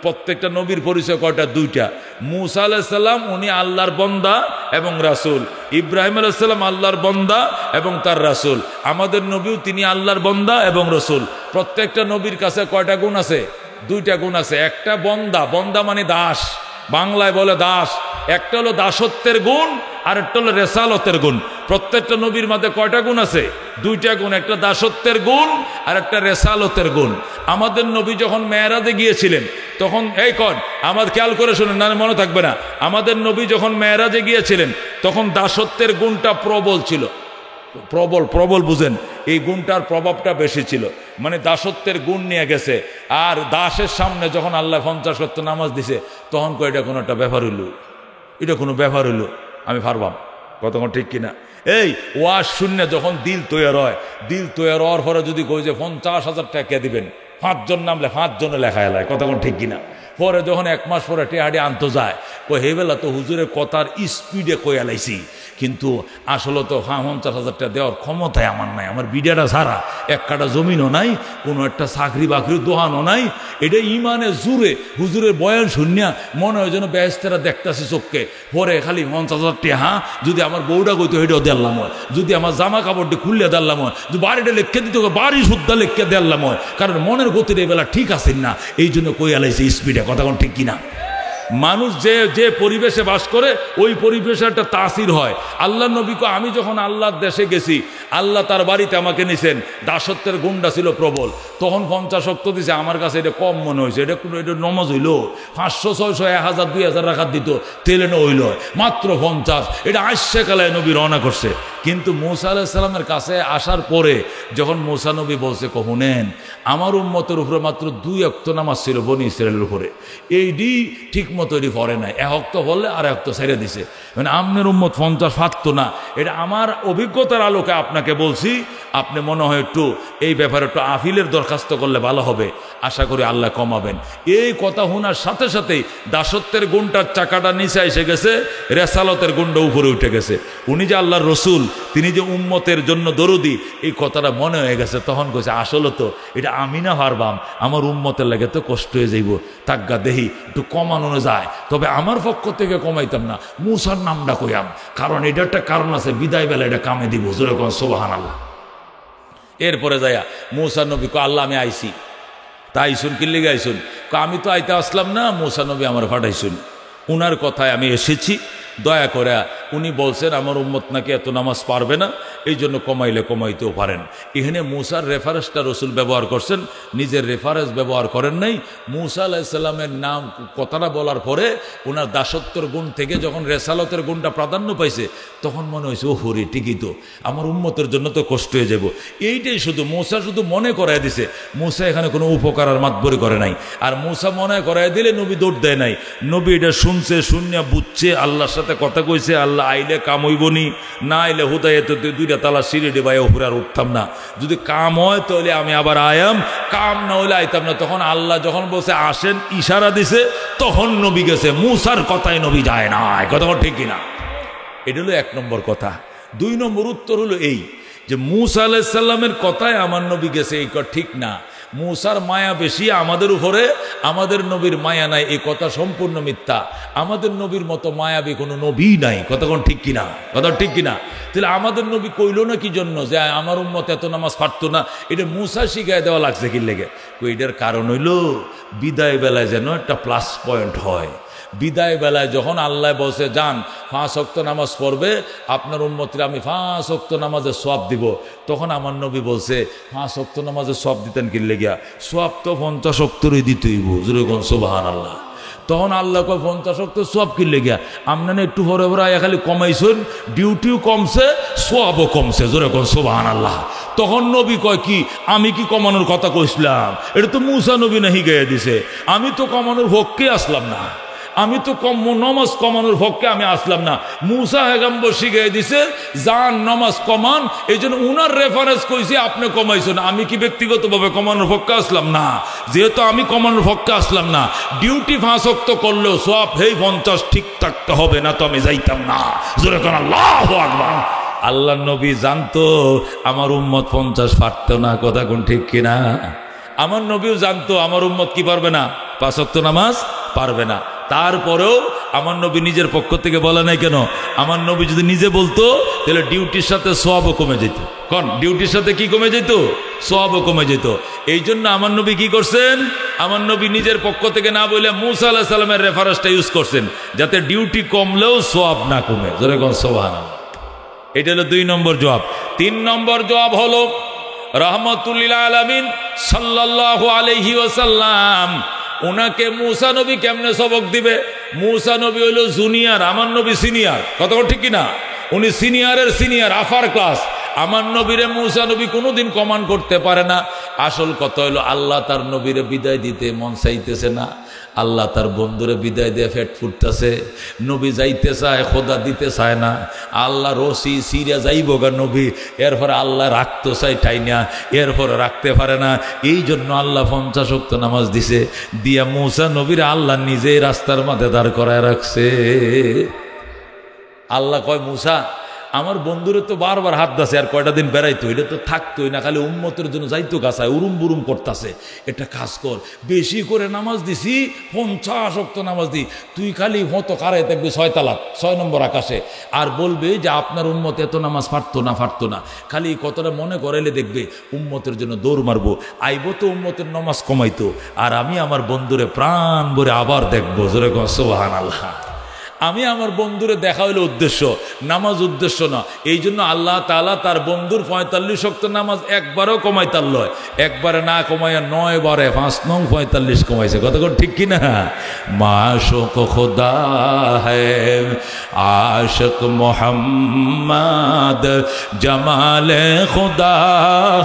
প্রত্যেকটা নবীর পরিচয় কয়টা? দুইটা। মূসা আলাইহিস সালাম উনি আল্লাহর বান্দা এবং রাসূল, ইব্রাহিম আলাইহিস সালাম আল্লাহর বান্দা এবং তার রাসূল। আমাদের নবীও তিনি আল্লাহর বান্দা এবং রাসূল। প্রত্যেকটা নবীর কাছে কয়টা গুণ আছে? দুইটা গুণ আছে। একটা বান্দা, বান্দা মানে দাস, বাংলায় বলে দাস। একটা হলো দাসত্বের গুণ আর একটা হলো রেসালতের গুণ। প্রত্যেকটা নবীর মধ্যে কয়টা গুণ আছে? দুইটা গুণ, একটা দাসত্বের গুণ আর একটা রেসালতের গুণ। আমাদের নবী যখন মেরাজে গিয়েছিলেন তখন আমার খেয়াল করে শুনেন, না মনে থাকবে না। আমাদের নবী যখন মেরাজে গিয়েছিলেন তখন দাসত্বের গুণটা প্রবল ছিল। প্রবল বুঝেন, এই গুণটার প্রভাবটা বেশি ছিল, মানে দাসত্বের গুণ নিয়ে গেছে। আর দাসের সামনে যখন আল্লাহ 50 ওয়াক্ত নামাজ দিছে তখন এটা কোনো একটা ব্যাপার হইল, এটা কোনো ব্যাপার হইল আমি পারবাম, কতক্ষণ ঠিক কিনা? এই ওয়াজ শূন্য যখন দিল তৈয়ার হয়, দিল তৈয়ার হওয়ার পরে যদি কই যে 50,000 টাকা দিবেন, 5 জন নামলে 5 জনে লেখা এলায়, কতক্ষণ ঠিক কিনা? পরে যখন 1 মাস পরে টেহাডি আনতে যায়, হেবেলা তো হুজুরের কথার স্পিডে কই এলাইছি, কিন্তু আসলে তো 50,000 টাকা দেওয়ার ক্ষমতায় আমার নাই। আমার বিডাটা ছাড়া এক কাটা জমিনও নাই, কোনো একটা চাকরি বাকরির দোহানও নাই। এটা ইমানে জুড়ে হুজুরের বয়ান শুনিয়া মনে হয় যেন বেহেশতেরা দেখতেছে চোখকে। পরে খালি 50,000 টাকা যদি আমার বউটা কইতো এটাও দেড়লাম হয়, যদি আমার জামা কাপড়টি খুললে দেড়লাম হয়, যদি বাড়িটা লেখকে দিত বাড়ি শুদ্ধা লেখকে দেড়লাম হয়, কারণ মনের গতির এই বেলা ঠিক আছেন না, এই জন্য কই এলাইছে স্পিডে, কথা কোন ঠিক কিনা? মানুষ যে পরিবেশে বাস করে ওই পরিবেশে একটা তাসির হয়। আল্লাহ নবীকে আমি যখন আল্লাহর দেশে গেছি, আল্লাহ তার বাড়িতে আমাকে নিছেন, দাসত্বের গুণটা ছিল প্রবল, তখন 50 ওয়াক্ত দিছে। আমার কাছে এটা কম মনে হয়েছে, এটা নমাজ হইল 500, 600, 1000, 2000 রাখাত দিত, তেলে হইল মাত্র 50। এটা আইসে কালায় নবী রওনা করছে। কিন্তু মূসা আলাইহিস সালামের কাছে আসার পরে যখন মূসা নবী বলছে, শুনেন আমার উম্মতের উপরে মাত্র 2 ওয়াক্ত নামাজ ছিল বনি ইসরায়েলের উপরে, এইটি ঠিক মতো এটি পড়ে নাই, 1 ওয়াক্ত বললে আর 1 ওয়াক্ত ছেড়ে দিছে। মানে আমনের উম্মত 50 পারতো না। এটা আমার অভিজ্ঞতার আলোকে আপনাকে বলছি, আপনি মনে হয় একটু এই ব্যাপারে একটু আফিলের দরখাস্ত করলে ভালো হবে, আশা করি আল্লাহ কমাবেন। এই কথা শোনার সাথে সাথেই দাসত্বের গুণটার চাকাটা নিচে এসে গেছে, রেসালতের গুণটা উপরে উঠে গেছে। উনি যে আল্লাহর রসুল, তিনি যে উম্মতের জন্য দরদি, এই কথাটা মনে হয়ে গেছে। তখন কইছে আসলে তো এটা আমি না পারবাম, আমার উম্মতের লাগে তো কষ্ট হয়ে যাইব, তাজ্ঞা দেহি একটু কমানো যায়। তবে আমার পক্ষ থেকে কমাইতাম না, মূসার নামটা কইয়াম, কারণ এটা একটা কারণ আছে, বিদায় বেলা এটা কামে দিব, জোরে কোন সুবহানাল্লাহ। এরপরে যাইয়া মূসা নবী কো আল্লাহ আমি আইছি, তাই শুন কিল্লি গাইছুন, আমি তো আইতে আসলাম না, মূসা নবী আমার ফাটাইছুন, উনার কথায় আমি এসেছি। দয়া করে উনি বলছেন আমার উম্মত নাকি এত নামাজ পারবে না, এই জন্য কমাইলে কমাইতেও পারেন। এখানে মূসার রেফারেন্সটা রসুল ব্যবহার করছেন, নিজের রেফারেন্স ব্যবহার করেন নাই। মূসা আলাইহিস সালামের নাম কথাটা বলার পরে ওনার দাসত্বর গুণ থেকে যখন রেসালতের গুণটা প্রাধান্য পাইছে, তখন মনে হয়েছে ও হরি ঠিকই তো, আমার উম্মতের জন্য তো কষ্ট হয়ে যাব। এইটাই শুধু মূসা শুধু মনে করাই দিছে, মূসা এখানে কোনো উপকার আর মাতবরি করে নাই। আর মূসা মনে করাই দিলে নবী দৌড় দেয় নাই, নবী এটা শুনছে, শুনিয়া বুঝছে, আল্লাহর সাথে কথা কইছে, আল্লাহ আইলে কাম হইবনি, না আইলে হুদায় তো 2টা তালা সিঁড়ি ডিবাই উপরে আর উঠতাম না, যদি কাম হয় তাহলে আমি আবার আয়াম, কাম না হইলে আইতাম না। তখন আল্লাহ যখন বলছে আসেন, ইশারা দিছে, তখন নবী গেছে। মূসার কথায় নবী যায় না, কথা ঠিক কিনা? এটা হলো 1 নম্বর কথা। 2 নম্বর উত্তর হলো এই যে মূসা আলাইহিস সালামের কথায় আমার নবী গেছে, এই কথা ঠিক না। মূসার মায়া বেশি আমাদের উপরে, আমাদের নবীর মায়া নাই, এই কথা সম্পূর্ণ মিথ্যা। আমাদের নবীর মতো মায়াবী কোনো নবী নাই, কথা কোন ঠিক কিনা? কথা ঠিক কিনা? তাহলে আমাদের নবী কইল না কি জন্য যে আমার উম্মত এত নামাজ পারতো না? এটা মূসা শিখায় দেওয়া লাগছে কি লেগে? এটার কারণ হইল বিদায় বেলায় যেন একটা প্লাস পয়েন্ট হয়। বিদায় বেলায় যখন আল্লাহ বলছে যান 5 ওয়াক্ত নামাজ পড়বে আপনার উম্মতরা, আমি 5 ওয়াক্ত নামাজের সওয়াব দিব, তখন আমার নবী বলছে 5 ওয়াক্ত নামাজের সওয়াব দিতেন কি লেগিয়া? সওয়াব তো 50 ওয়াক্তরই দিতেইব, জোরে কোন সুবহানাল্লাহ। তখন আল্লাহ কয় 50 ওয়াক্ত সওয়াব কি লেগিয়া? আপনারা একটু পরে পরে খালি কমাইছেন, ডিউটিও কমছে, সওয়াবও কমছে, জোরে কোন সুবহানাল্লাহ। তখন নবী কয় কি আমি কি কমানোর কথা কইছিলাম? এটা তো মূসা নবী নাহি গায়ে দিছে, আমি তো কমানোর পক্ষে আসলাম না। আমি তো নমাজ কমানোর পক্ষে আমি আসলাম না। মুসা পেগম্বর শিখিয়ে দিছে যান নমাজ কমান, এই জন্য উনার রেফারেন্স কইছি আপনি কমাইছেন। আমি কি ব্যক্তিগতভাবে কমানোর পক্ষে আসলাম না? যেহেতু আমি কমানোর পক্ষে আসলাম না, ডিউটি 5 ওয়াক্ত করলেও সওয়াব হেই 50 ঠিক থাকতে হবে, না তো আমি যাইতাম না। জোরে কোন আল্লাহু আকবার। আল্লাহ নবী জানতো আমার উম্মত 50 পারতো না, কথা কোন ঠিক কিনা? আমার নবীও জানতো আমার উম্মত কি পারবে না, 5 ওয়াক্ত নামাজ পারবে না। তারপরেও আমার নবী নিজের পক্ষ থেকে বলে নাই কেন? আমার নবী যদি নিজে বলতো তাহলে ডিউটির সাথে সওয়াবও কমে যেত। কোন ডিউটির সাথে কি কমে যেত? সওয়াবও কমে যেত। এই জন্য আমার নবী কি করছেন? আমার নবী নিজের পক্ষ থেকে না বলে মুসা আলাইহিস সালামের রেফারেন্সটা ইউজ করছেন, যাতে ডিউটি কমলেও সওয়াব না কমে। জোরে কোন সুবহানাল্লাহ। এটা হলো 2 নম্বর জবাব। 3 নম্বর জবাব হলো রাহমাতুল আলামিন সাল্লাল্লাহু আলাইহি ওয়াসাল্লাম ওনাকে মুসা নবী কেমনে সবক দিবে? মুসা নবী হইল জুনিয়র, আমার নবী সিনিয়র, কথা ঠিক কিনা? উনি সিনিয়রের সিনিয়র, আফার ক্লাস। আমার নবীরে মুসা নবী কোনোদিন কমান্ড করতে পারে না। আসল কথা হইল আল্লাহ তার নবীরে বিদায় দিতে মন চাইতেছে না, আল্লাহ তার বন্ধুরে বিদায় দিয়ে ফেট ফুটতেছে। নবী যাইতে চায়, খোদা দিতে চায় না। আল্লাহ রসি সিরিয়া যাইব গা নবী, এরপরে আল্লাহ রাখতে চাই ঠাইনা, এরপরে রাখতে পারে না। এই জন্য আল্লাহ 50 ওয়াক্ত নামাজ দিছে, দিয়া মুসা নবীর আল্লাহ নিজেই রাস্তার মাঝে দাঁড় করায় রাখছে। আল্লাহ কয় মুসা আমার বন্ধুরে তো বারবার হাত দাসে, আর কয়টা দিন বেড়াইতো, এটা তো থাকতোই না, খালি উম্মতের জন্য যাইতো গাছায়, উরুম বুরুম করতেছে। এটা কাজ কর, বেশি করে নামাজ দিছি, 50 ওয়াক্ত নামাজ দি, তুই খালি মতো কারাই থাকবি 6 তালাত 6 নম্বর আকাশে, আর বলবে যে আপনার উম্মত এত নামাজ পারতো না। খালি এই কথাটা মনে করাইলে দেখবে উম্মতের জন্য দৌড় মারবো, আইবো তো উম্মতের নামাজ কমাইতো, আর আমি আমার বন্ধুরে প্রাণ ভরে আবার দেখবো। জোরে কও সুবহানাল্লাহ। আমি আমার বন্ধুরে দেখা হইলে উদ্দেশ্য, নামাজ উদ্দেশ্য না। এই জন্য আল্লাহ তাআলা তার বন্ধুর 45 ওয়াক্ত নামাজ একবারও কমাইতার লয়, একবারে না কমাইয়া 9 বারে 5 নং 45 কমাইছে। কথা ঠিক কিনা? মাশুক খুদা হ্যায় আশিক মোহাম্মদ, জামালে খুদা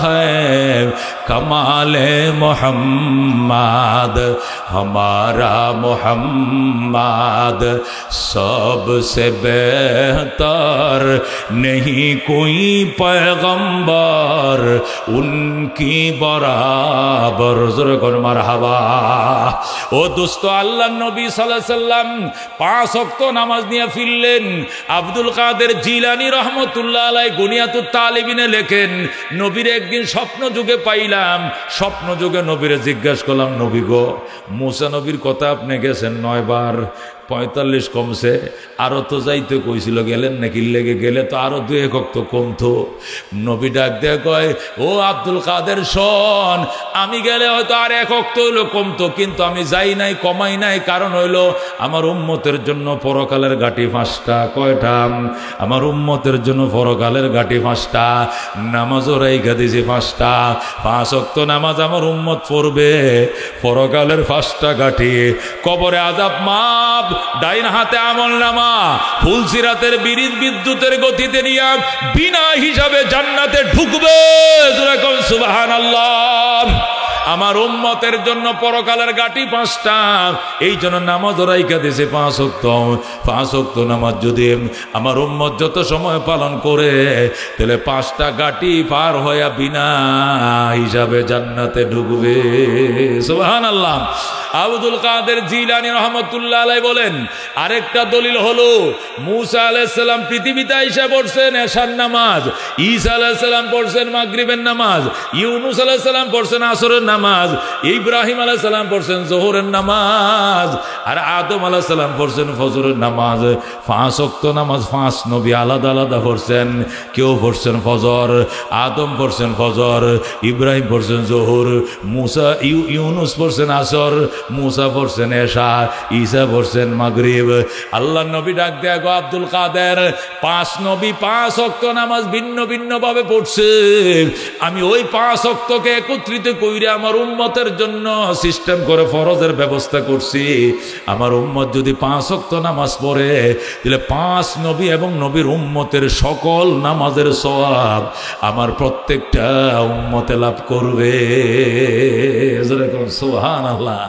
হ্যায় কমালে মোহাম্মদ, हमारा मोहम्मद सबसे बेहतर, नहीं कोई पैगंबर उनकी बराबर। ज़ोरे कौन मरहबा। ও দোস্ত, আল্লাহ নবী সাল্লাল্লাহু আলাইহি সাল্লাম 5 ওয়াক্ত নামাজ নিয়ে ফিরলেন। আব্দুল কাদের জিলানী রহমতুল্লাহ আলাইহি গুনিয়াতুত তালিবিনে লেখেন, নবীর একদিন স্বপ্ন যুগে পাইলাম। স্বপ্ন যুগে নবীরে জিজ্ঞাসা করলাম, নবী গো, মুসা নবীর কথা আপনি গেছেন 9 বার, 45 কমছে, আরো তো যাইতে কইছিল, গেলেন নাকি? লেগে গেলে তো আরো 2 ওয়াক্ত কমতো। নবী ডাক দিয়ে কয়, ও আব্দুল কাদের শোন, আমি গেলে হয়তো আর 1 ওয়াক্ত হইলো কমতো, কিন্তু আমি যাই নাই, কমাই নাই। কারণ হইলো আমার উম্মতের জন্য পরকালের ঘাটি 5টা। কয়টা? আমার উম্মতের জন্য পরকালের ঘাটি 5টা। নামাজও রাইখা দিছি 5টা। 5 ওয়াক্ত নামাজ আমার উম্মত পড়বে, পরকালের 5টা ঘাটি। কবরে আযাব মাপ, ডাইন হাতে আমল নামা, ফুলসিরাতের বিদ্যুৎ বিদ্যুতের গতিতে নিয়ে বিনা হিসাবে জান্নাতে ঢুকবে। সুবহানাল্লাহ। আমার উম্মতের জন্য পরকালের ঘাটি 5টা। এই জন্য নামাজ রাইখা দিয়েছে 5 ওয়াক্ত। 5 ওয়াক্ত নামাজ যদি আমার উম্মত যত সময় পালন করে, তাহলে 5টা ঘাটি পার হইয়া বিনা হিসাবে জান্নাতে ঢুকবে। সুবহানাল্লাহ। আব্দুল কাদের জিলানী রহমতুল্লাহ আলাইহি বলেন, আরেকটা দলিল হলো মুসা আলাইহিস সালাম পৃথিবীতে এসে পড়ছেন এশার নামাজ, ঈসা আলাইহিস সালাম পড়ছেন মাগরিবের নামাজ, ইউনূস আলাইহিস সালাম পড়ছেন আসরের নামাজ, ইব্রাহিম আলাইহিস সালাম পড়ছেন যোহরের নামাজ, আর আদম আলাইহিস সালাম পড়ছেন ফজরের নামাজ। 5 ওয়াক্ত নামাজ 5 নবী আলাদা আলাদা পড়ছেন। কেউ পড়ছেন ফজর, আদম পড়ছেন ফজর, ইব্রাহিম পড়ছেন যোহর, মুসা ইউনূস পড়ছেন আসর, মুসা পড়ছেন এশা, ঈসা পড়ছেন মাগরিব। আল্লাহ নবী ডাক দেয়া, গো আব্দুল কাদের, 5 নবী 5 ওয়াক্ত নামাজ ভিন্ন ভিন্ন ভাবে পড়ছে। আমি ওই 5 ওয়াক্তকে একত্রিত কইরা আমার উম্মতের জন্য সিস্টেম করে ফরজের ব্যবস্থা করছি। আমার উম্মত যদি 5 ওয়াক্ত নামাজ পড়ে, তাহলে 5 নবী এবং নবীর উম্মতের সকল নামাজের সওয়াব আমার প্রত্যেকটা উম্মতে লাভ করবে। সুবহানাল্লাহ।